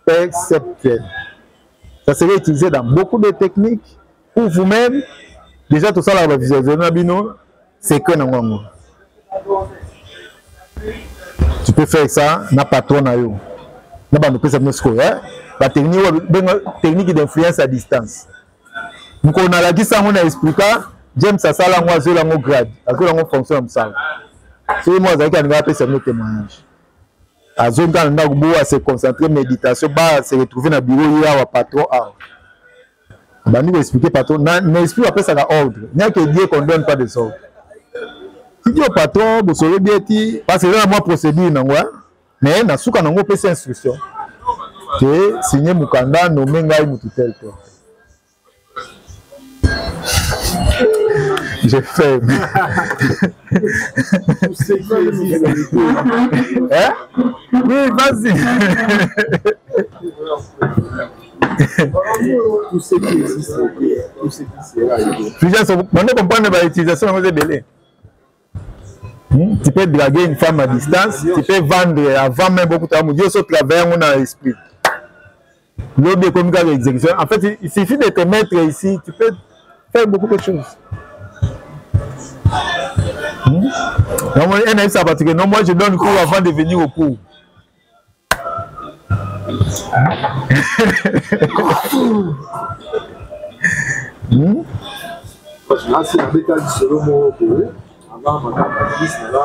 perceptuelles. Ça serait utilisé dans beaucoup de techniques pour vous-même. Déjà, tout ça, la visualisation, c'est que non. Tu peux faire ça, n'a pas trop na yo. N'a pas de la technique d'influence à distance. Donc, on a la dit ça, on a expliqué. James a ça, on a un grade. On fonctionne comme ça. C'est moi, j'ai fait un témoignage. À zone quand on a se concentrer, méditation, se retrouver dans le bureau, il y a un patron. On nous expliquer patron. L'esprit après ça a ordre. Il n'y a que Dieu qu'on ne donne pas de ordre. Si tu es patron, vous savez bien, parce que là, moi, procédure, mais dans ce cas, on a fait instruction. Que signer Mukanda, nommer Ngaï Moututel. J'ai fait. Hein? Oui, vas-y. Tout ce qui existe, tout ce qui sera. Maintenant, comprendre l'utilisation de belé. Tu peux draguer une femme à distance, tu peux vendre avant même beaucoup de temps. Dieu se travers mon esprit. L'objet comme l'exécution. En fait, il suffit de te mettre ici, tu peux faire beaucoup de choses. Non, moi je donne cours avant de venir au cours. Là, c'est la méthode du solo mot avant madame Patrice, là,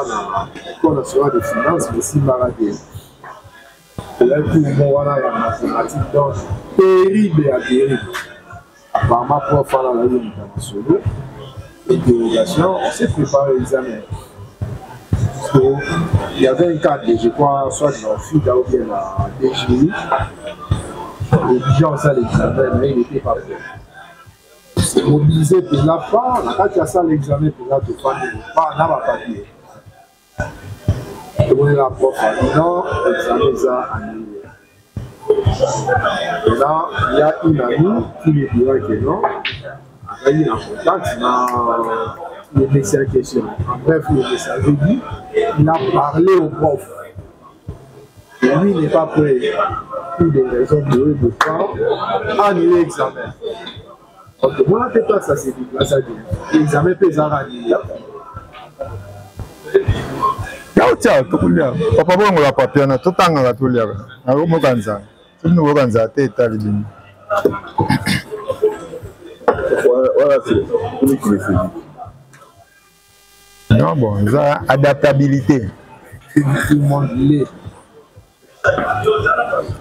l'école nationale des finances, mais si maladie. Là, tout le monde a la mathématique, donc terrible à terrible. Par ma prof, à la ligne internationale, interrogation, on s'est préparé l'examen. Il y avait un cadre, je crois, soit dans le FIDA ou bien la DGI. L'obligation à l'examen, mais il n'était pas prêt. C'est mobilisé pour la part, quand il y a ça l'examen pour la pas, n'a pas papier. Et la prof a dit non, l'examen est annulé. Et là, il y a une amie qui me dira que non. Après, il a contact, le médecin en question. En bref, le médecin avait dit, il a parlé au prof. Et lui, il n'est pas prêt, pour des raisons de pouvoir annuler l'examen. Donc, moi, je ne sais pas ça, c'est dit, ça dit. L'examen peut être annulé. Tiens, papa, on va pas papier, tout le temps, on va tout lire. On va organiser. Nous organiser, c'est talibin. Voilà, c'est celui qui le fait. Non, bon, ça, adaptabilité. Tout le monde l'est.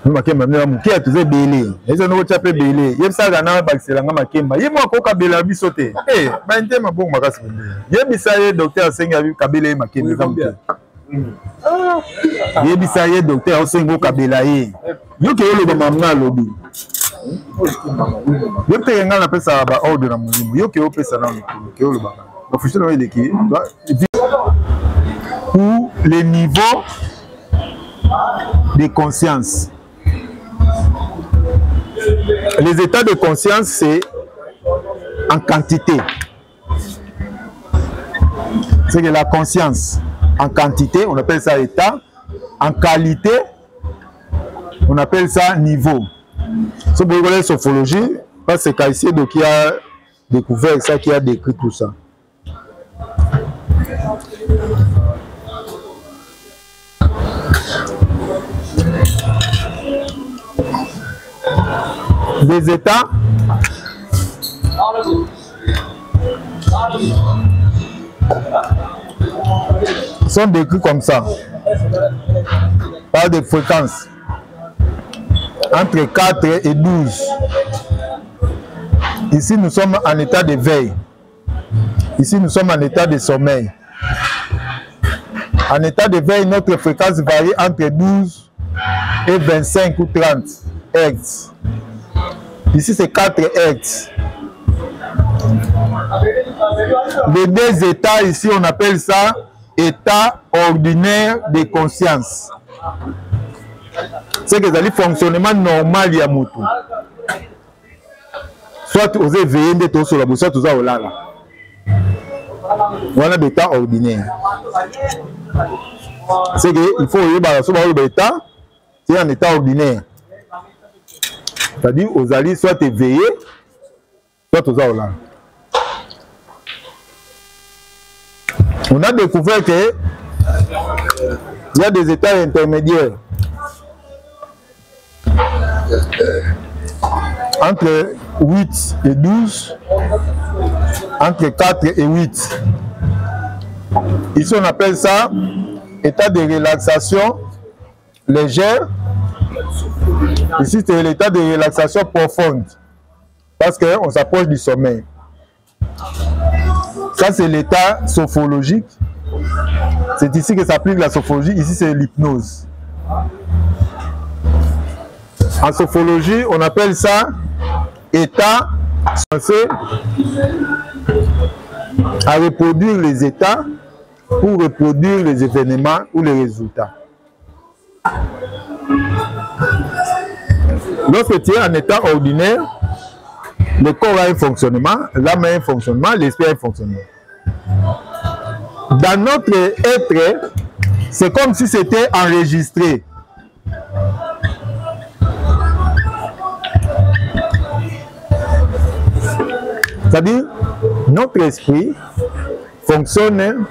Nous avons qui a toujours belé. Ils ont tapé belé. Il y a ça dans le vaccin, on a makemba. Il y a moi quoi kabela bisoté. Eh, ben t'es ma bon magas. Il y a bisaye docteur Senga vu kabela makemba. Il y a bisaye docteur Senga kabela yi. Yo ke yo le mamna lobi. Yo te ngala pesa ba ordre na mulimu. Yo ke yo pesa na mulimu. Ke yo le ba. Ba fushino ile ki. Ou les niveaux de conscience. Les états de conscience, c'est en quantité. C'est que la conscience en quantité, on appelle ça état. En qualité, on appelle ça niveau. Si vous regardez la sophologie, c'est Caissier qui a découvert ça, qui a décrit tout ça. Des états sont décrits comme ça, par des fréquences entre 4 et 12. Ici, nous sommes en état de veille. Ici, nous sommes en état de sommeil. En état de veille, notre fréquence varie entre 12 et 25 ou 30 Hz. Ici, c'est 4 Hz. Les deux états, ici, on appelle ça état ordinaire de conscience. C'est que c'est le fonctionnement normal ya mutu. Soit aux éveillés de tout sur la bouche, soit aux olala. Voilà l'état ordinaire. C'est qu'il faut y l'état, c'est un état ordinaire. C'est-à-dire aux alliés soit éveillés, soit aux olala. On a découvert que il y a des états intermédiaires entre 8 et 12, entre 4 et 8. Ici, on appelle ça état de relaxation légère. Ici, c'est l'état de relaxation profonde, parce qu'on s'approche du sommeil. Ça, c'est l'état sophologique. C'est ici que s'applique la sophologie. Ici, c'est l'hypnose. En sophologie, on appelle ça état censé à reproduire les états pour reproduire les événements ou les résultats. Lorsque tu es en état ordinaire, le corps a un fonctionnement, l'âme a un fonctionnement, l'esprit a un fonctionnement. Dans notre être, c'est comme si c'était enregistré. C'est-à-dire, notre esprit fonctionne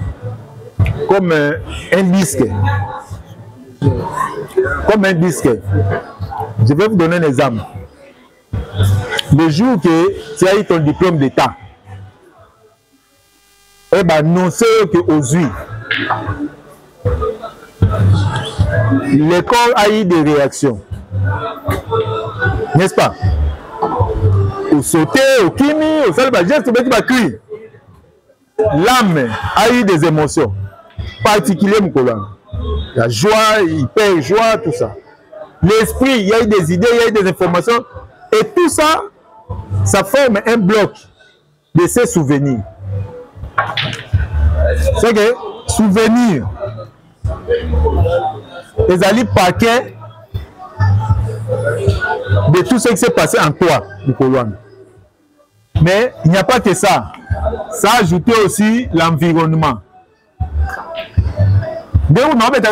comme un disque. Comme un disque. Je vais vous donner un exemple. Le jour que tu as eu ton diplôme d'État, eh bien, non, c'est qu'aujourd'hui, l'école a eu des réactions. N'est-ce pas? Au sauter, au kimi, au salle, l'âme a eu des émotions particulières, la joie, hyper joie, tout ça. L'esprit, il y a eu des idées, il y a eu des informations, et tout ça, ça forme un bloc de ces souvenirs. C'est que souvenirs, les alliés paquets de tout ce qui s'est passé en toi, Nicolas. Mais il n'y a pas que ça. Ça a ajouté aussi l'environnement. Dès qu'on a fait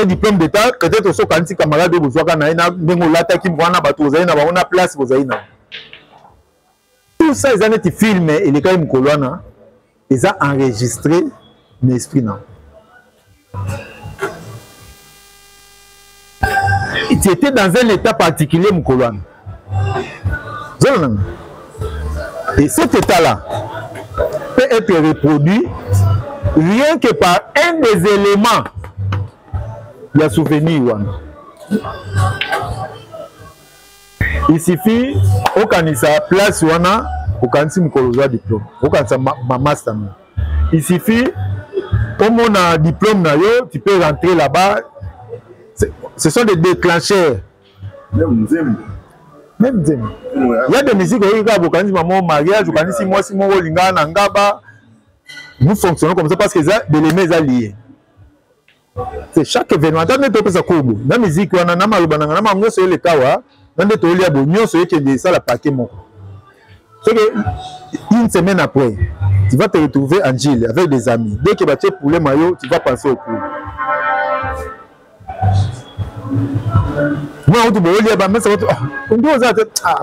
un diplôme d'État, peut-être aussi quand les camarades vous voient place. Tout ça, ils ont été filmés et les gars, ils ont enregistré l'esprit. Tu étais dans un état particulier, Moukolwane. Et cet état-là peut être reproduit rien que par un des éléments de la souvenir. Il suffit, au Kanisa place, au Kanisi Moukolwane diplôme, au Kanisa master. Il suffit, comme on a un diplôme, tu peux rentrer là-bas. Ce sont des déclencheurs. Même Zem. Il y a des musiques qui ont mariage, nous fonctionnons comme ça parce que des éléments liés. C'est chaque événement. Dans la musique, on a le cas, une semaine après, tu vas te retrouver en Gilles avec des amis. Dès que tu as pour les maillots, tu vas penser au cours. Moi, on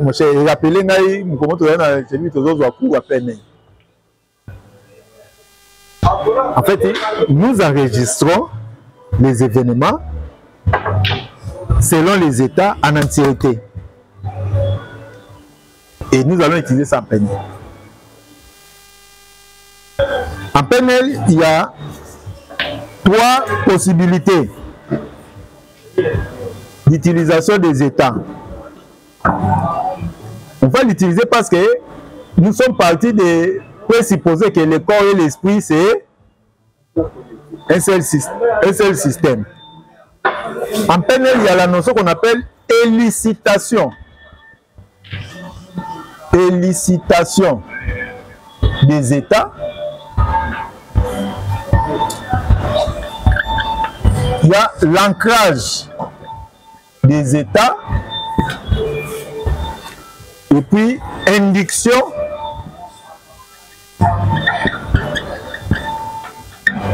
mon cher, rappelez comment tu as celui à peine. En fait, nous enregistrons les événements selon les états en entièreté. Et nous allons utiliser ça en PNL. En PNL, il y a 3 possibilités d'utilisation des états. On va l'utiliser parce que nous sommes partis de présupposer que le corps et l'esprit c'est un seul système. En PNL, il y a la notion qu'on appelle élicitation. Élicitation des états. Il y a l'ancrage des états. Et puis, induction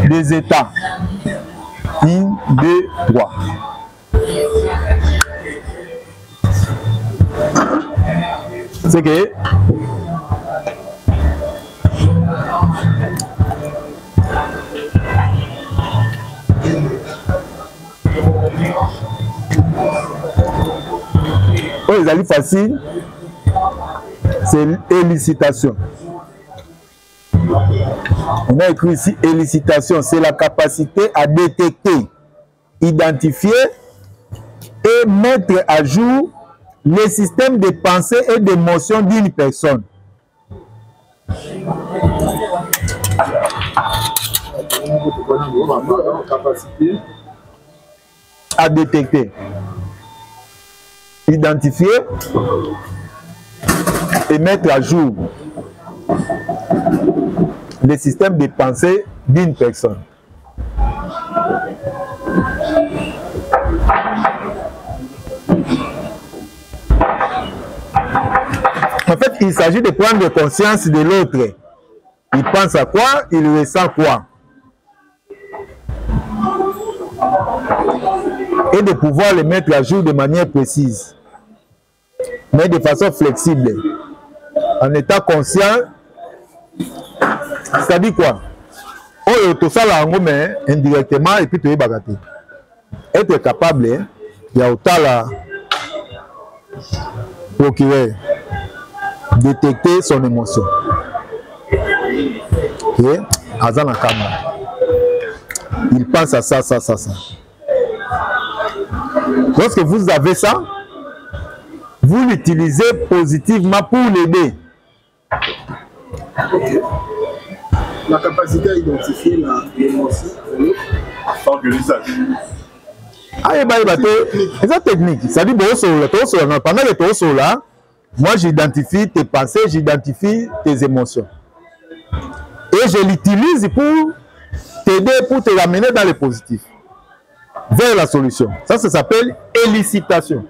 des états. 1, 2, 3. C'est que les alliés faciles, c'est l'élicitation. On a écrit ici élicitation, c'est la capacité à détecter, identifier et mettre à jour les systèmes de pensée et d'émotion d'une personne. À détecter, identifier et mettre à jour les systèmes de pensée d'une personne. En fait, il s'agit de prendre conscience de l'autre. Il pense à quoi, il ressent quoi. Et de pouvoir les mettre à jour de manière précise, mais de façon flexible, en étant conscient. C'est-à-dire quoi? Oh, tout ça là, mais indirectement, et puis tu es bagaté. Être capable, il y a autant là, procurer, détecter son émotion. Et, Azan Akama, il pense à ça, ça, ça, ça. Lorsque vous avez ça, vous l'utilisez positivement pour l'aider. Okay. La capacité à identifier l'émotion sans que lui sache. Ah, c'est ça technique. Ça dit, pendant que tu es là, moi j'identifie tes pensées, j'identifie tes émotions. Et je l'utilise pour t'aider, pour te ramener dans le positif, vers la solution. Ça s'appelle élicitation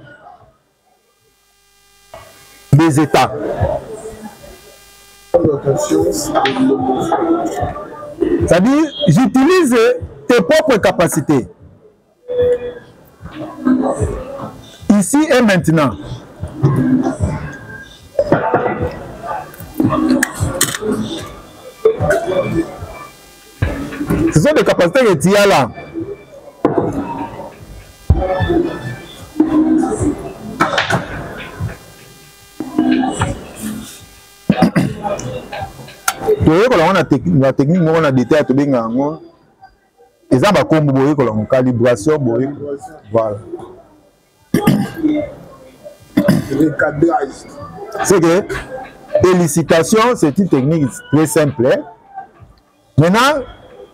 des états. C'est-à-dire, j'utilise tes propres capacités. Ici et maintenant. Ce sont des capacités que tu as là. La technique, on a détaillé tout bien. Et ça va comme une calibration. Voilà. C'est que l'élicitation, c'est une technique très simple. Maintenant,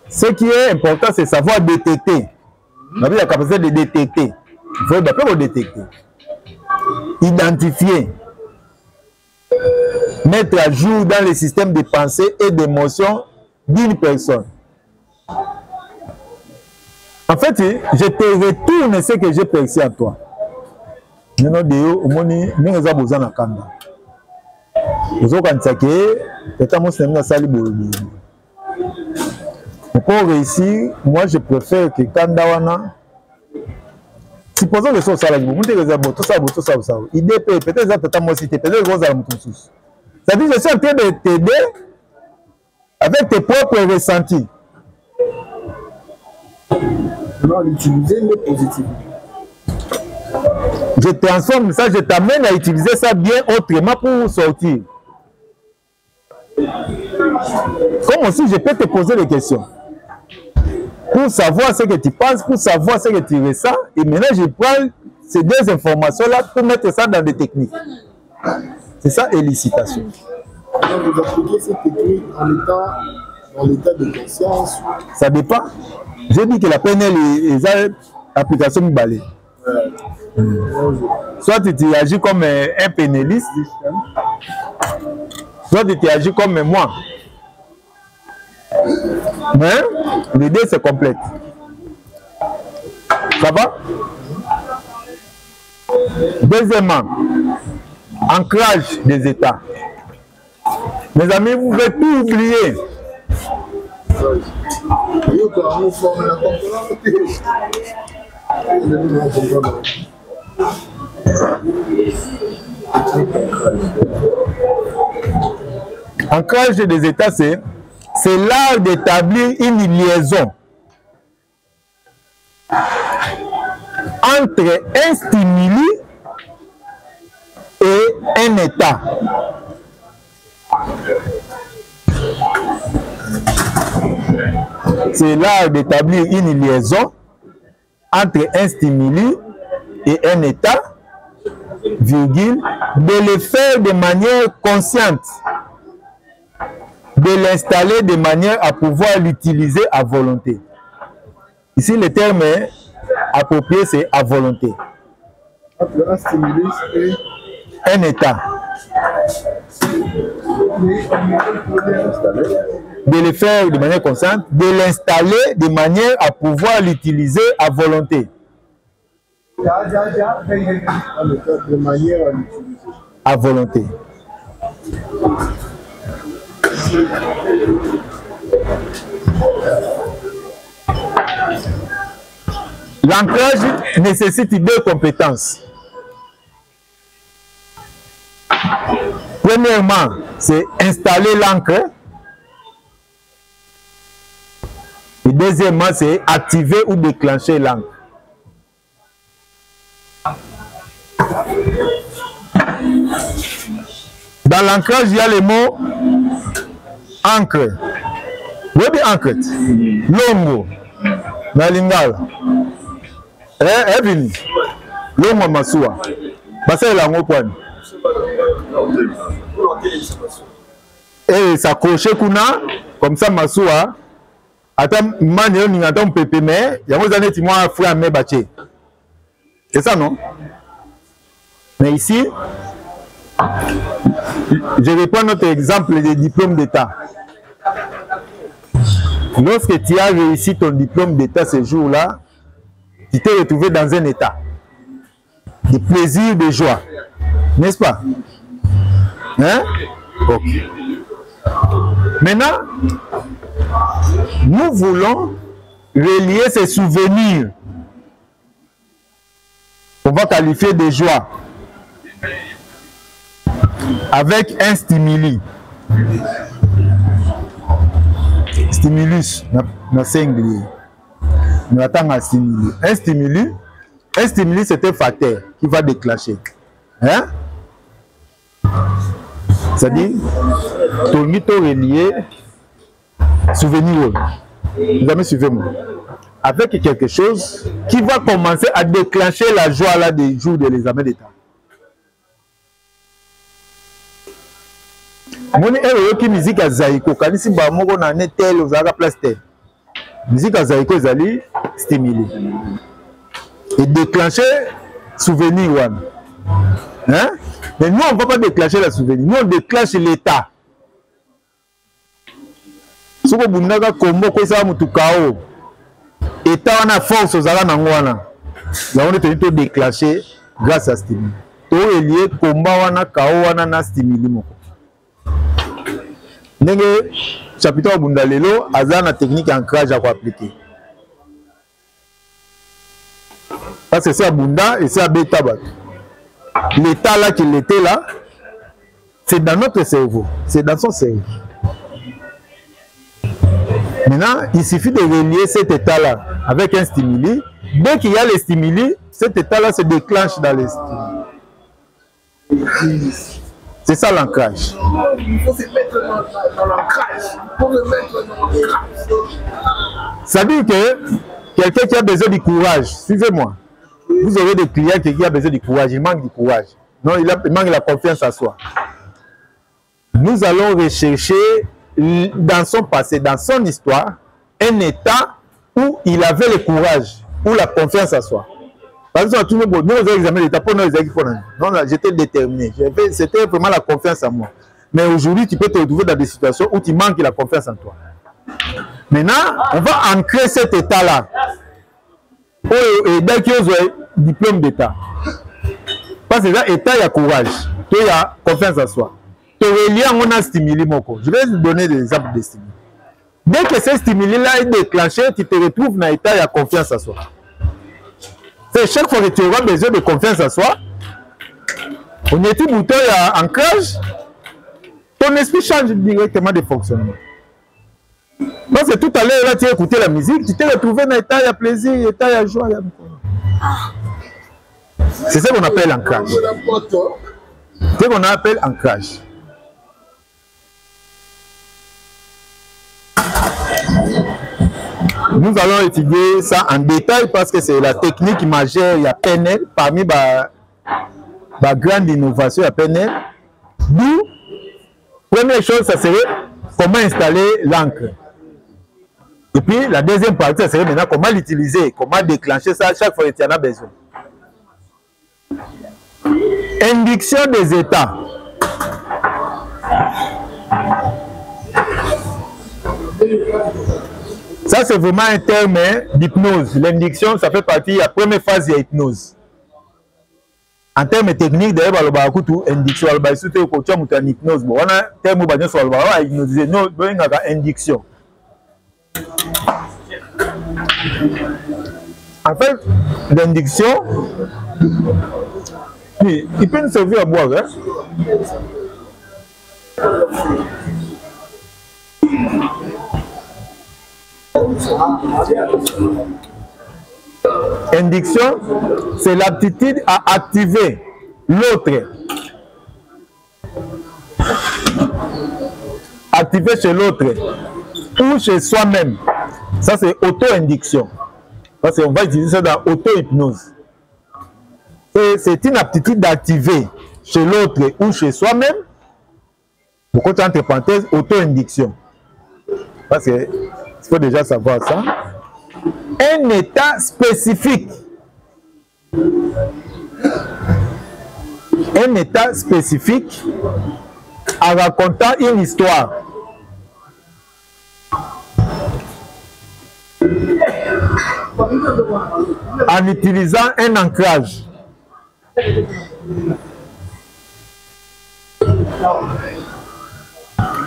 ce qui est important, c'est savoir détecter. On a la capacité de détecter. Il faut d'abord détecter. Identifier. Mettre à jour dans les systèmes de pensée et d'émotion d'une personne. En fait, je te retourne ce que j'ai perçu en toi. Je ne sais pas pour réussir, moi je préfère que Kandawana, supposons que ce soit tout ça, idée peut-être que moi aussi, peut-être que ça dit, je suis en train de t'aider avec tes propres ressentis. Non, l'utiliser le positif. Je transforme ça, je t'amène à utiliser ça bien autrement pour sortir. Comme aussi, je peux te poser des questions. Pour savoir ce que tu penses, pour savoir ce que tu ressens. Et maintenant, je prends ces deux informations-là pour mettre ça dans des techniques. C'est ça, élicitation. Donc, vous appliquez cette technique en étant dans l'état de conscience. Ça dépend. J'ai dit que la PNL est application balai. Soit tu agis comme un pénaliste, soit tu agis comme moi. Mais l'idée c'est complète. Ça va? Deuxièmement, ancrage des États. Mes amis, vous pouvez tout oublier. Ancrage des États, c'est l'art d'établir une liaison entre un stimuli et un état. C'est l'art d'établir une liaison entre un stimuli et un état, virgule, de le faire de manière consciente, de l'installer de manière à pouvoir l'utiliser à volonté. Ici, le terme approprié, c'est à volonté. Entre un stimulus et un état. De le faire de manière consciente, de l'installer de manière à pouvoir l'utiliser à volonté. de manière à l'utiliser. À volonté. L'ancrage nécessite deux compétences. Premièrement, c'est installer l'ancre. Et deuxièmement, c'est activer ou déclencher l'ancre. Dans l'ancrage, il y a le mot ancre. Vous avez ancre. Longo. Nalingala. Evini. Longo Masua. Basa la ngopani. Et s'accrocher kuna comme ça Masua. Attends, manio ni attends pépé mais il y a des années tu m'as frère mais bâché. C'est ça non? Mais ici, je vais prendre notre exemple des diplômes d'État. Lorsque tu as réussi ton diplôme d'État ce jour-là, tu t'es retrouvé dans un état de plaisir, de joie. N'est-ce pas? Hein? Ok. Maintenant, nous voulons relier ces souvenirs. On va qualifier de joie avec un stimuli. Stimulus, na singulier. Nous attendons un stimuli. Un stimuli, c'est un facteur qui va déclencher. Hein? C'est-à-dire, ton mytho relié, souvenir. Vous avez suivi moi. Avec quelque chose qui va commencer à déclencher la joie là des jours de l'examen d'État. Moni qui musique à Zaïko, quand ici ba moko na netel aux ara place tel. Musique à Zaïko zali stimuler et déclencher souvenir one. Hein? Mais nous on va pas déclencher la souvenir, nous on déclenche l'état. Soko bunaka kombo ko sa mutukao. État on a force aux ara nangwana. Là on est tenu de déclencher grâce à stimuli. To lié komba wana kao wana na stimuli moko. Ndenge chapitre Bundalelo aza na technique ancrage à appliquer. Parce que c'est Bunda et c'est Beta. L'état là qu'il était là, c'est dans notre cerveau, c'est dans son cerveau. Maintenant, il suffit de relier cet état là avec un stimuli. Dès qu'il y a les stimuli, cet état là se déclenche dans les stimuli. C'est ça l'ancrage. Il faut se mettre dans l'ancrage. Il faut se mettre dans l'ancrage. Ça veut dire que quelqu'un qui a besoin du courage, suivez-moi. Vous aurez des clients qui ont besoin du courage, il manque du courage. Non, il manque la confiance en soi. Nous allons rechercher dans son passé, dans son histoire, un état où il avait le courage, ou la confiance en soi. Par exemple, nous avons examiné l'état pour nous, j'étais déterminé. C'était vraiment la confiance en moi. Mais aujourd'hui, tu peux te retrouver dans des situations où tu manques la confiance en toi. Maintenant, on va ancrer cet état-là. Et dès qu'il y a un diplôme d'état. Parce que l'état, il y a courage. Il y a confiance en soi. On a stimulé mon corps. Je vais vous donner des exemples de stimuli. Dès que ce stimuli-là est déclenché, tu te retrouves dans l'état, il y a confiance en soi. C'est chaque fois que tu auras besoin de confiance en soi, on est tout bouton, il y a ancrage, ton esprit change directement de fonctionnement. Parce que tout à l'heure, là, tu as écouté la musique, tu t'es retrouvé dans l'état, il y a plaisir, l'état, il y a joie. C'est ça qu'on appelle ancrage. C'est ce qu'on appelle ancrage. Nous allons étudier ça en détail parce que c'est la technique majeure, il y a PNL, parmi la grande innovation, il y a PNL. D'où, première chose, ça serait comment installer l'encre. Et puis, la deuxième partie, ça serait maintenant comment l'utiliser, comment déclencher ça chaque fois que tu en as besoin. Induction des états. Ça, c'est vraiment un terme d'hypnose. L'induction, ça fait partie de la première phase de l'hypnose. En termes techniques, d'ailleurs, on va induction, on va hypnose. On a un terme on va hypnotiser. Non, on a induction. En fait, l'induction, il peut nous servir à boire. Hein? Induction, c'est l'aptitude à activer l'autre. Activer chez l'autre ou chez soi-même. Ça, c'est auto-induction. Parce qu'on va utiliser ça dans auto-hypnose. C'est une aptitude d'activer chez l'autre ou chez soi-même. Pourquoi tu as entre parenthèses auto-induction? Parce que il faut déjà savoir ça. Un état spécifique. Un état spécifique en racontant une histoire. En utilisant un ancrage.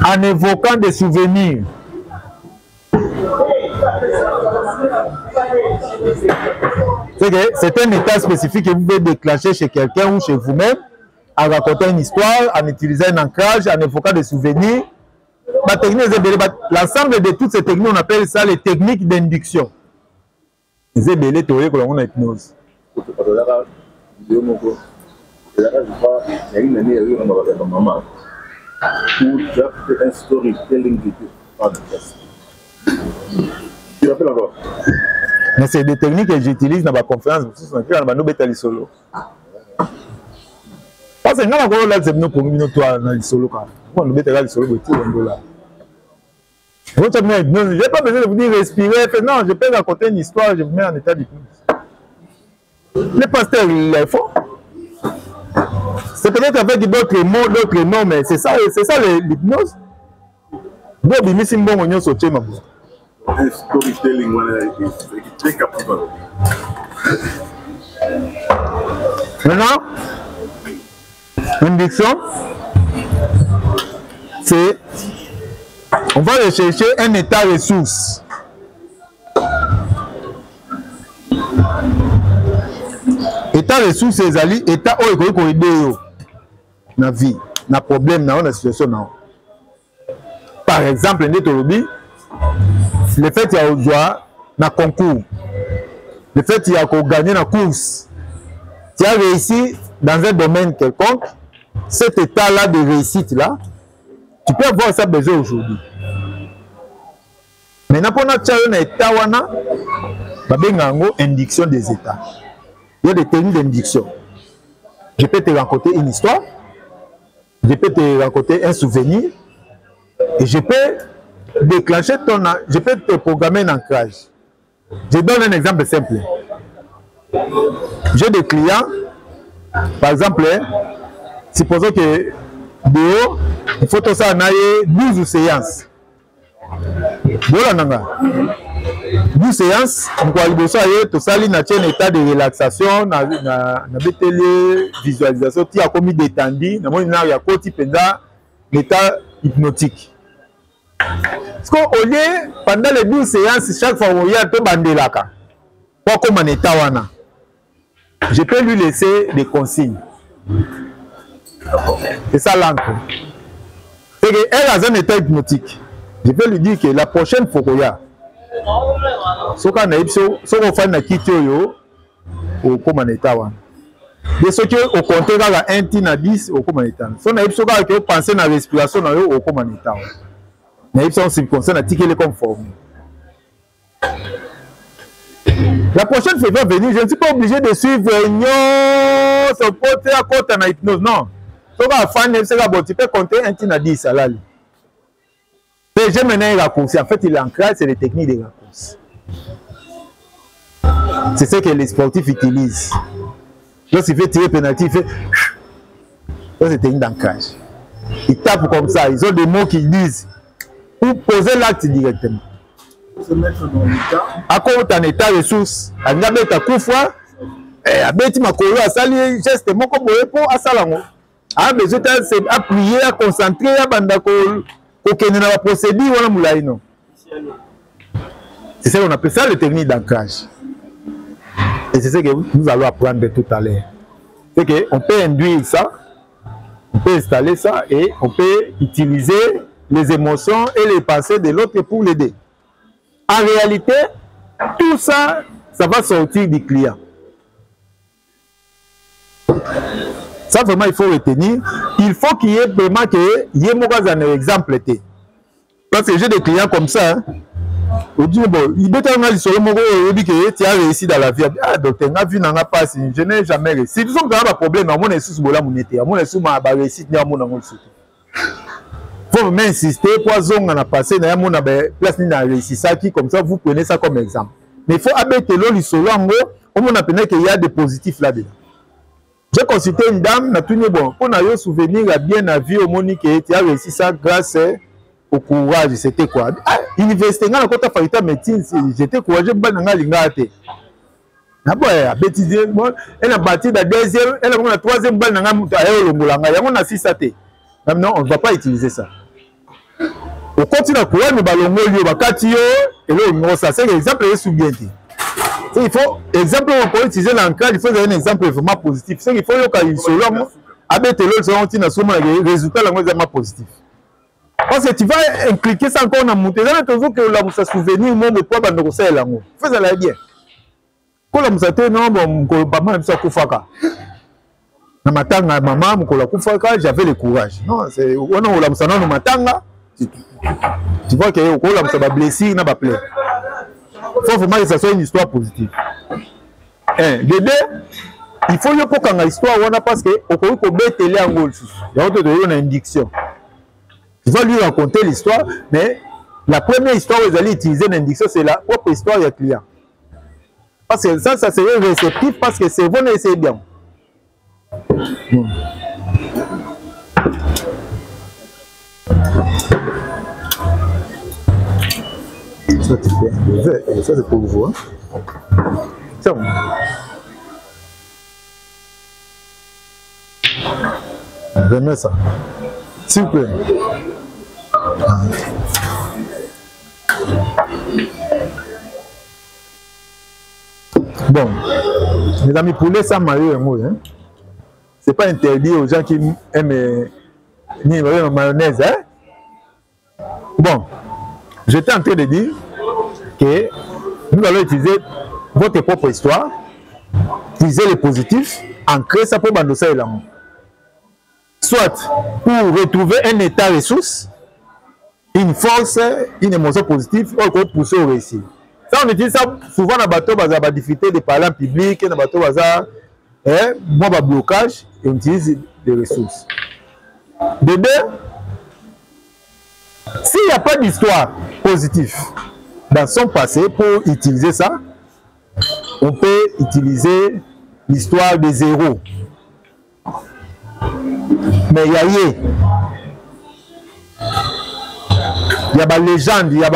En évoquant des souvenirs. C'est un état spécifique que vous pouvez déclencher chez quelqu'un ou chez vous-même en racontant une histoire, en utilisant un ancrage, en évoquant des souvenirs. L'ensemble de toutes ces techniques, on appelle ça les techniques d'induction. C'est belé théorie que l'on a hypnose. Mais c'est des techniques que j'utilise dans ma conférence. Solo. Parce que nous là, c'est nous pour nous toi dans le solo. On nous le solo là. Je n'ai pas besoin de vous dire respirer. Non, je peux raconter une histoire, je vous mets en état d'hypnose. Le pasteur, il est fort. C'est peut-être avec d'autres mots, mais c'est ça l'hypnose. Storytelling take up people. Maintenant, induction, c'est on va rechercher un état ressource. État ressource, c'est ali état où il faut aider na vie, na problème, na situation. Par exemple, le fait qu'il y a au droit dans concours, le fait qu'il y a gagné dans course, tu as réussi dans un domaine quelconque, cet état-là de réussite-là, tu peux avoir ça besoin aujourd'hui. Maintenant, pour notre état, il y a une induction des états. Il y a des techniques d'induction. Je peux te raconter une histoire, je peux te raconter un souvenir, Et je peux déclencher je peux te programmer un ancrage. Je donne un exemple simple. J'ai des clients, par exemple, supposons que dehors, il faut que ça en aille 12 séances. 12 séances, on peut aller tout ça, il y a un état de relaxation, na visualisation, qui a commis détendu, il y a un état hypnotique. Parce qu'au lieu, pendant les 12 séances, chaque fois où il y a un peu bandelaka, pour comme un état wana, je peux lui laisser des consignes. C'est ça l'encre. C'est qu'elle a un état hypnotique. Je peux lui dire que la prochaine fois qu'il y a, ce qu'on a fait na kitio au comme un état wana. De ce que au compteur à 1 tina 10 au comme un état. Si on a que penser na respiration au comme un état. Mais ils sont concernés à ticket les conformes. La prochaine fois va venir, je ne suis pas obligé de suivre son côté à côté en hypnose. Non. Si tu peux compter 1 tina 10 à l'âle. J'ai mené un raccourci. En fait, il ancrage, c'est les techniques de raccourci. C'est ce que les sportifs utilisent. Lorsqu'il fait tirer pénalty, il fait. Ça, c'est technique d'ancrage. Ils tapent comme ça. Ils ont des mots qu'ils disent. Pour poser l'acte directement. Se mettre dans l'état. À quoi tu en état ressources? À n'aber ta couffa. À bêti ma colo à saluer geste mon comme pour à salango. À besoin d'appuyer, à concentrer, à bandako. Aucun n'a pas procédure ou moulaino. C'est ça qu'on appelle ça le technique d'ancrage. Et c'est ce que nous allons apprendre tout à l'heure. C'est qu'on peut induire ça, on peut installer ça et on peut utiliser les émotions et les pensées de l'autre pour l'aider. En réalité, tout ça, ça va sortir du client. Ça, vraiment, il faut retenir. Il faut qu'il y ait vraiment un exemple. Parce que j'ai des clients comme ça. On dit, bon, il peut être tu as réussi dans la vie. Ah, docteur, je n'ai jamais réussi. Ils ont un problème. Il faut même insister pour qu'on a passé dans la place de réussir ça qui comme ça vous prenez ça comme exemple. Mais il faut abaisser l'eau solo en gros, on appelle qu'il y a des positifs là-dedans. J'ai consulté une dame, n'a tout bon. On a eu un souvenir à bien à vie au Monique et tu as réussi ça grâce au courage. C'était quoi? Université dans la côte de médecine, j'étais courageux pour l'ingate. Elle a bâti la deuxième, elle a la troisième balle dans la on a 6 satés. Non, on ne va pas utiliser ça. Au continent à courir, nous allons et ça c'est l'exemple de souviens-tu. Il faut, exemple, pour utiliser l'ancrage, il faut un exemple vraiment positif. C'est qu'il faut que les solons, avec l'autre, sont les résultats vraiment positifs. Parce que tu vas impliquer ça encore dans mon terrain, toujours que la moussa souvenir, mon poids, dans le sel, fais-le bien. Quand la moussa te non, bon, pas mal, ça koufaka. Na matanga, maman, mon koufaka, j'avais le courage. Non, c'est, on a la moussa non, matanga. Tu vois que la moussa va blesser, n'a pas plaire. Il faut vraiment que ça soit une histoire positive. De deux, il faut que pour une histoire, parce que au cas où on met télé en gros, il y a une indication. Tu vas lui raconter l'histoire, mais la première histoire où vous allez utiliser l'indication, c'est la propre histoire du client. Parce que ça serait réceptif parce que c'est bon et c'est bien. Ça c'est pour vous. C'est bon. Remets ça. S'il vous plaît. Bon, mes amis, poulet sans maillot et mot, hein? C'est pas interdit aux gens qui aiment ni mayonnaise, hein? Bon, j'étais en train de dire que nous allons utiliser votre propre histoire, utiliser les positifs, ancrer ça pour bandosser l'amour. Soit pour retrouver un état ressource, une force, une émotion positive, ou pour pousser au réussir. Ça, on utilise ça souvent dans le bateau, dans la difficulté de parler en public, dans le bateau, dans le blocage, et on utilise des ressources. De deux, S'il n'y a pas d'histoire positive dans son passé, pour utiliser ça, on peut utiliser l'histoire des héros. Mais il y a des légendes, il y a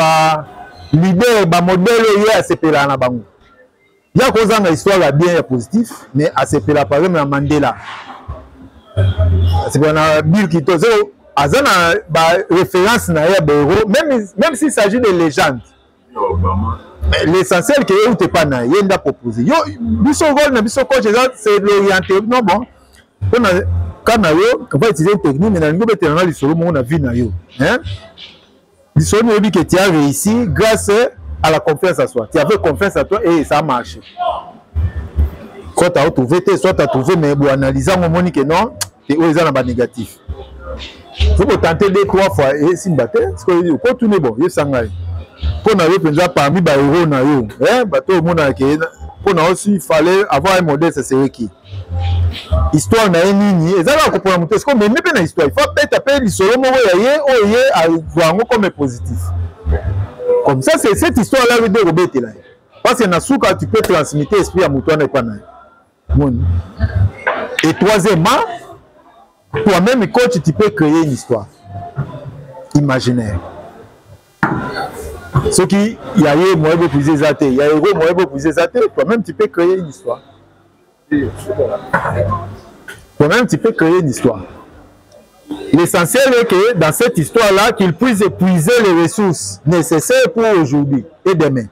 des leaders, des modèles, il y a ces pays-là. Il y a cause une histoire bien et positive, mais à ces pays-là, par exemple, Mandela. C'est qu'on a Bill Kito, à référence na héros, même s'il s'agit de légendes. L'essentiel que vous n'êtes pas na, il y a proposé. Yo, c'est l'orienté. Non bon. Quand on va utiliser une technique, mais on va utiliser la vie na yo. L'histoire dit que tu as réussi grâce à la confiance à soi. Tu avais confiance à toi et ça a marché. Soit tu as trouvé, soit tu as trouvé, mais pour analyser, on montre que non, tu es dans négatif. Il faut tenter 2-3 fois et si battre, parce que quand tout est bon, il y a pour nous parmi les héros na yo, bateau monde pour nous aussi il fallait avoir un modèle, ça serait qui? Histoire na nini, et ça va comprendre monter, parce que même pas na histoire, il faut peut-être appeler l'histoire comme positif. Comme ça, c'est cette histoire là de Robert là. Parce que na souka tu peux transmettre esprit à Moutoua pas na. Et troisièmement, toi-même coach, tu peux créer une histoire imaginaire. Ce qui y a eu moi épuisé zaté, il y a eu moi épuisé zaté, toi-même tu peux créer une histoire. Toi-même tu peux créer une histoire. L'essentiel est que dans cette histoire-là, qu'il puisse épuiser les ressources nécessaires pour aujourd'hui et demain.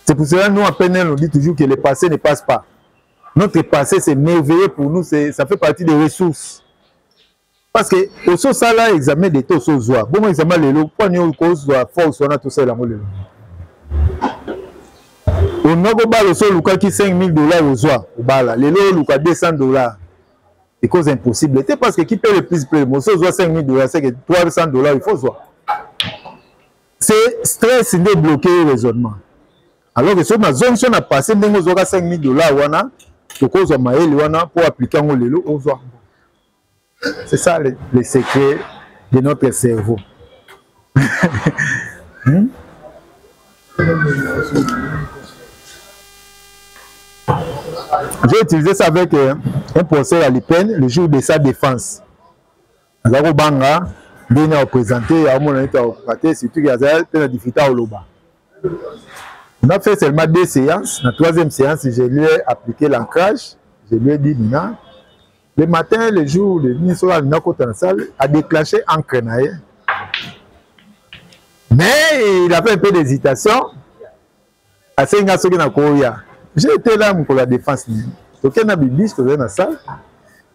C'est pour cela que nous, à PNL, on dit toujours que le passé ne passe pas. Notre passé, c'est merveilleux pour nous, ça fait partie des ressources. Parce que, au sens là, examen des taux sur joie. Bon, examen les lots, quand on cause de force, on a tout ça là. On a au sol, Luka qui $5 000 au joie, au bala. Les lots, Luka $200. C'est cause impossible. C'est parce que qui paye le plus, mon sol joie $5 000, c'est que $300, il faut joie. C'est stress, il est bloqué le raisonnement. Alors que sur ma zone, si on a passé, on a $5 000, pour appliquer un lelo au joie. C'est ça le secret de notre cerveau. J'ai utilisé ça avec un procès à l'IPEN le jour de sa défense. Azaro Banga, bien représenté, à mon avis, surtout qu'il y a une difficulté au Loba. On a fait seulement 2 séances. La 3e séance, je lui ai appliqué l'ancrage. Je lui ai dit, Nina, le matin, le jour, le ministre de la salle a déclenché un crenaille. Mais il a fait un peu d'hésitation. J'ai été là pour la défense. Donc, il y a un bibiche dans la salle.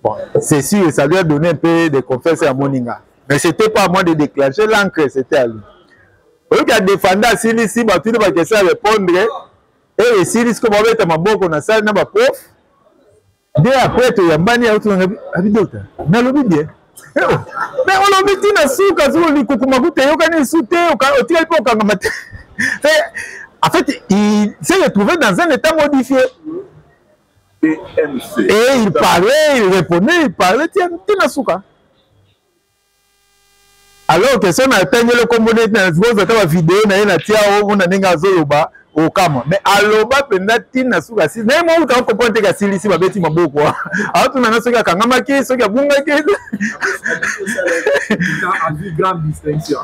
Bon, c'est sûr, ça lui a donné un peu de confiance à Moninga. Mais ce n'était pas à moi de déclencher l'encre, c'était à lui. Il a défendu à Silis, il a tout de question à répondre. Et Silis, comme on va être à ma boque, on a ça, on a ma prof. Dès après, tu as banni à l'autre, mais on l'a bien. Mais on l'a mis dans le souk, on l'a mis dans le souk, en fait, il s'est retrouvé dans un état modifié. Et il parlait, il répondait, il parlait, tiens, dans le souk. Alors que si on a atteint le communauté dans la vidéo, on a un au Kama. Mais à l'oba, Pendatina Souka, si même on comprend que c'est ici, ma bête, ma beaucoup. Alors, on a ce qu'il Kangamaki, ce qu'il y a Bungaki. Une grande distinction.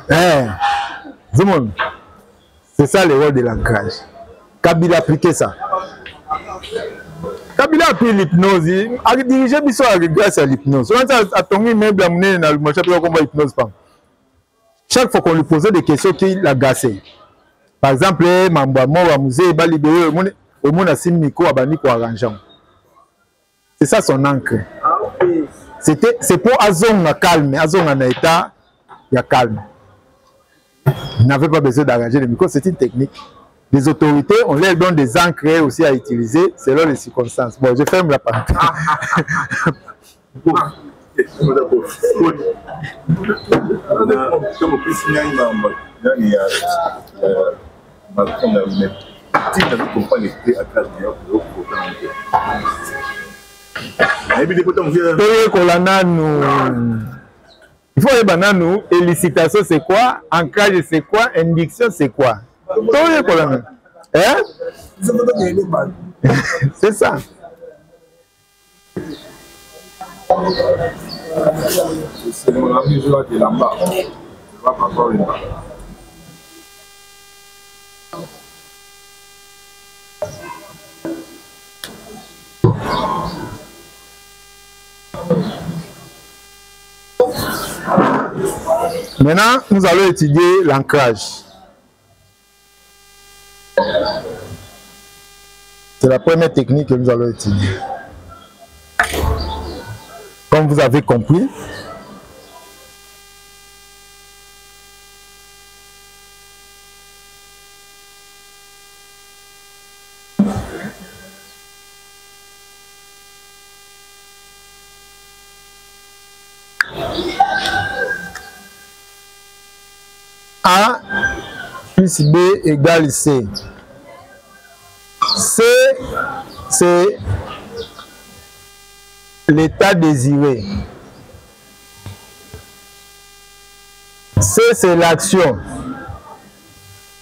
C'est ça le rôle de l'ancrage. Kabila a appliqué ça. Kabila a pris l'hypnose. Il a dirigé grâce à l'hypnose. On a tombé même dans le marché pour qu'on voit l'hypnose. Chaque fois qu'on lui posait des questions, qu'il a gâché. Par exemple, c'est ça son encre. C'est pour Azonga calme, Azonga en état, il y a calme. Il n'avait pas besoin d'arranger le micro, c'est une technique. Les autorités, on leur donne des encres aussi à utiliser selon les circonstances. Bon, je ferme la parenthèse. Il faut que nous, élicitation c'est quoi, ancrage c'est quoi, induction c'est quoi. Hein? C'est ça. C'est mon ami, je vais te là-bas. Je vais m'avoir une balle. Maintenant, nous allons étudier l'ancrage. C'est la première technique que nous allons étudier. Comme vous avez compris, A plus B égale C. C, c'est l'état désiré. C, c'est l'action,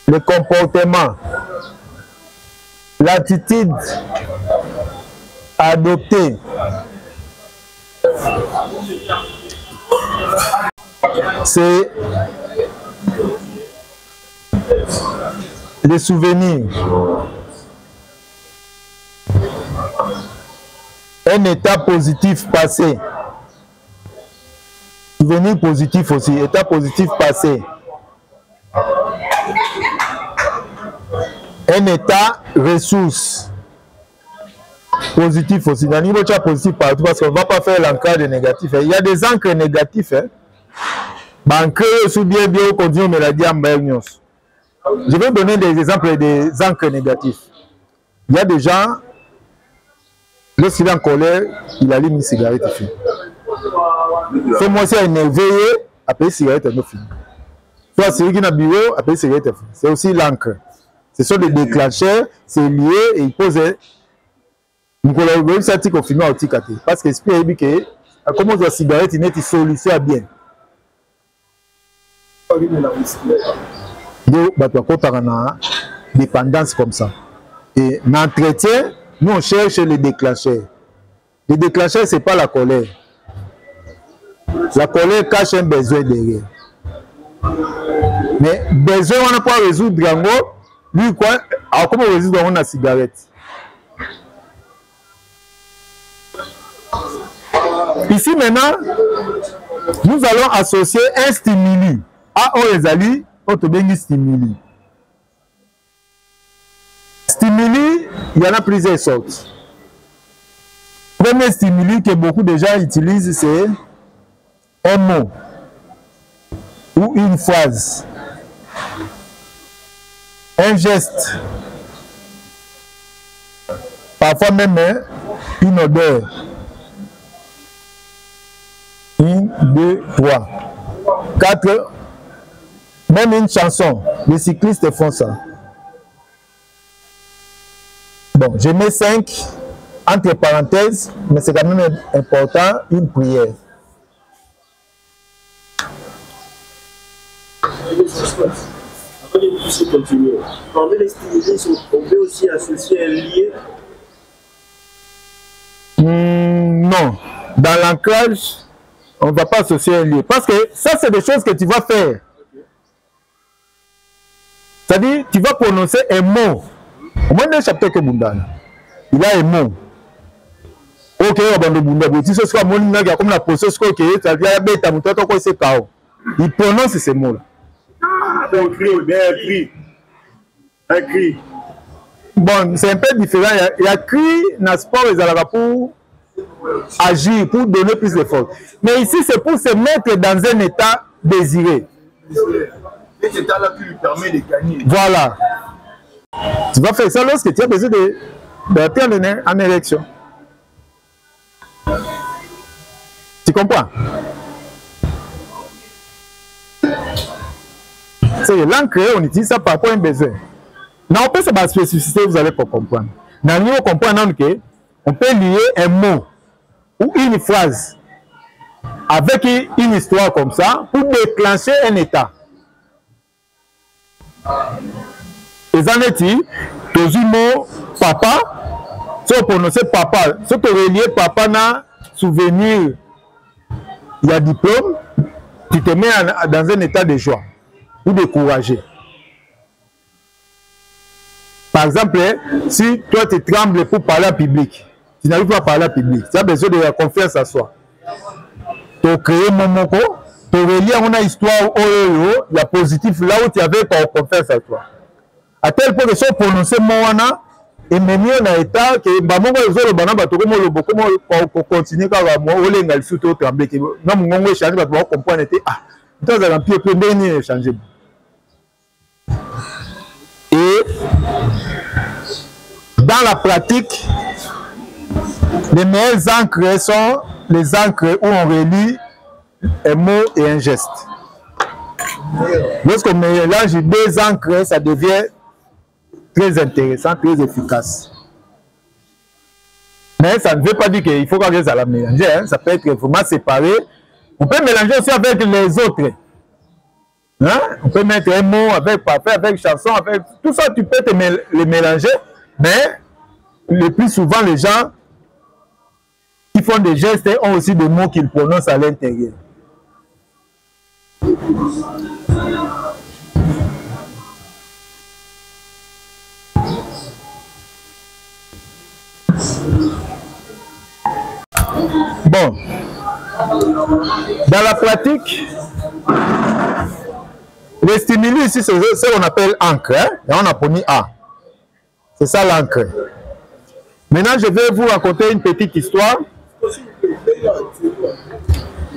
le comportement, l'attitude adoptée. C'est les souvenirs. Un état positif passé. Souvenir positif aussi, état positif passé. Un état ressource. Positif aussi. Dans le niveau positif partout parce qu'on ne va pas faire l'ancrage négatif. Il y a des encres négatifs. Je vais donner des exemples des encres négatifs. Il y a des gens, lorsqu'il est en colère, il allume une cigarette et finit. C'est moi qui est énervé, après cigarette et fini. Soit celui qui est dans le bureau, après cigarette et fini. C'est aussi l'encre. Ce sont des déclencheurs, c'est lié et il pose une collaboration qui finit au ticate. Parce que l'esprit dit que, comment la cigarette, il est solution bien. Donc, il y a une dépendance comme ça. Et dans l'entretien, nous on cherche les déclencheurs. Les déclencheurs, ce n'est pas la colère. La colère cache un besoin derrière. Mais besoin, on n'a pas résoudre Drango. Lui, quoi? Alors, comment résoudre la cigarette? Ici, maintenant, nous allons associer un stimuli. A Oezali, on te bénit stimuli. Stimuli, il y en a plusieurs sortes. Le premier stimuli que beaucoup de gens utilisent, c'est un mot ou une phrase, un geste, parfois même une odeur. 1, 2, 3, 4, même une chanson. Les cyclistes font ça. Bon, je mets 5 entre parenthèses, mais c'est quand même important, une prière. Avant de pousser continuer, parmi les stimuli, on peut aussi associer un lien. Non, dans l'ancrage, on ne va pas associer un lien. Parce que ça, c'est des choses que tu vas faire. C'est-à-dire, tu vas prononcer un mot. Au moins dans le chapitre que Bundana, il y a un mot. Ok, il prononce ces mots-là. Un cri. Bon, c'est un peu différent. Il y a cri, n'est-ce pas, pour agir, pour donner plus de force. Mais ici, c'est pour se mettre dans un état désiré. Cet état-là qui lui permet de gagner. Voilà. Tu vas faire ça lorsque tu as besoin d'atteindre en élection. Tu comprends? C'est l'encre, on utilise ça par rapport à un besoin. Non, on peut se baser spécificité, vous allez pas comprendre. Dans le niveau, on comprend qu'on peut lier un mot ou une phrase avec une histoire comme ça pour déclencher un état. Et ça n'est dit, toujours papa, si on prononce papa, si on relie papa na souvenir, il y a diplôme, tu te mets dans un état de joie ou découragé. Par exemple, si toi tu trembles pour parler en public, tu n'arrives pas à parler en public, tu as besoin de la confiance en soi. Tu as créé mon moko, tu as relié à une histoire où il y a positif là où tu avais pas confiance en toi. À tel point que si on prononce mon et même on a état que bamongo ezolo bana bato ko molo beaucoup ko continuer ka ba mo ole ngal suto tremble que non mon échange ba comprendre était ah dans un empire peu ni échanger. Et dans la pratique, les meilleures encres sont les encres où on relie un mot et un geste. Lorsqu'on mélange deux encres, ça devient très intéressant, très efficace. Mais ça ne veut pas dire qu'il faut qu'on reste à la mélanger. Hein. Ça peut être vraiment séparé. On peut mélanger aussi avec les autres. Hein? On peut mettre un mot avec parfait, avec chanson, avec tout ça, tu peux les mélanger. Mais le plus souvent, les gens qui font des gestes ont aussi des mots qu'ils prononcent à l'intérieur. Bon, dans la pratique, les stimuli ici, c'est ce qu'on appelle encre. Hein? Et on a pris A. C'est ça l'encre. Maintenant, je vais vous raconter une petite histoire.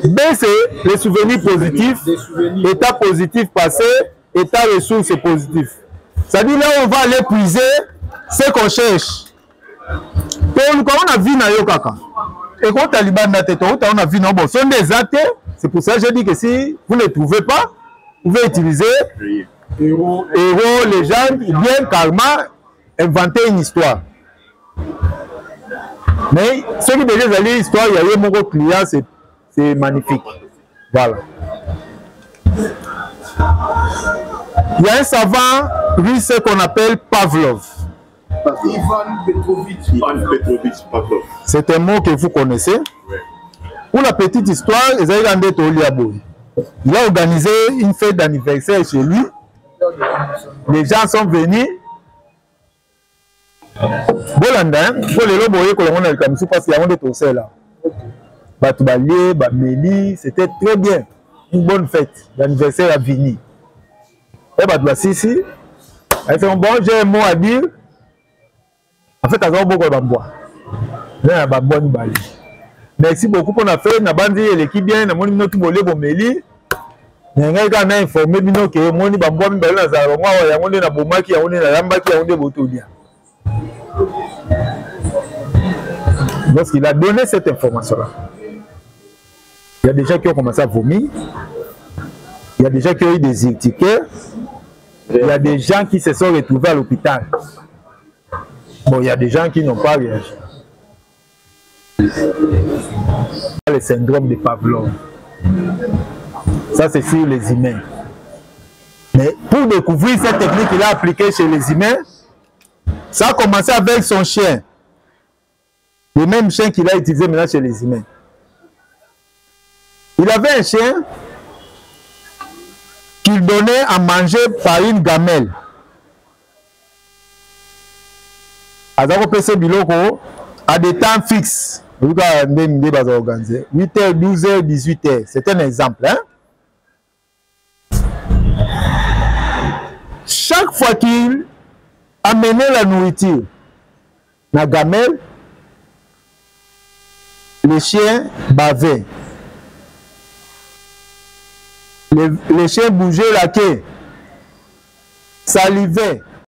B, c'est les souvenirs positifs, état positif passé, état ressources positif. C'est-à-dire là, on va aller puiser ce qu'on cherche. Donc, on a vu dans Yokaka. Et quand Taliban n'a été, on a vu dans bon, sont des athées. C'est pour ça que je dis que si vous ne trouvez pas, vous pouvez utiliser héros, légende, ou bien karma, inventer une histoire. Mais ceux qui déjà allé l'histoire, il y a eu mon client, c'est magnifique. Voilà. Il y a un savant russe qu'on appelle Pavlov. Ivan Petrovitch Pavlov. C'est un mot que vous connaissez. Ouais. Pour la petite histoire, il a organisé une fête d'anniversaire chez lui. Les gens sont venus. Bolanda, pour les loboyer que l'on a comme ça parce qu'il y a des tourcelles là. Batoubalé, Bameli, c'était très bien. Une bonne fête d'anniversaire à Vini. Et Batoubassisi, elle fait bon, j'ai un mot à dire. En fait, elle a beaucoup de bois. Là, elle a bonne balle. Merci beaucoup pour la fait. On a bandé l'équipe bien. On a mis notre bolé pour Meli. On a informé que mon bambois mi balé na moi ya on na bomaki ya on na lambaki ya on de botolia. Lorsqu'il a donné cette information-là, il y a des gens qui ont commencé à vomir, il y a des gens qui ont eu des urticaires, il y a des gens qui se sont retrouvés à l'hôpital. Bon, il y a des gens qui n'ont pas réagi. Le syndrome de Pavlov. Ça, c'est sur les humains. Mais pour découvrir cette technique qu'il a appliquée chez les humains, ça a commencé avec son chien. Le même chien qu'il a utilisé maintenant chez les humains. Il avait un chien qu'il donnait à manger par une gamelle. À des temps fixes. 8h, 12h, 18h. C'est un exemple. Hein? Chaque fois qu'il amenait la nourriture, la gamelle, les chiens bavaient. Les chiens bougeaient la queue, salivaient.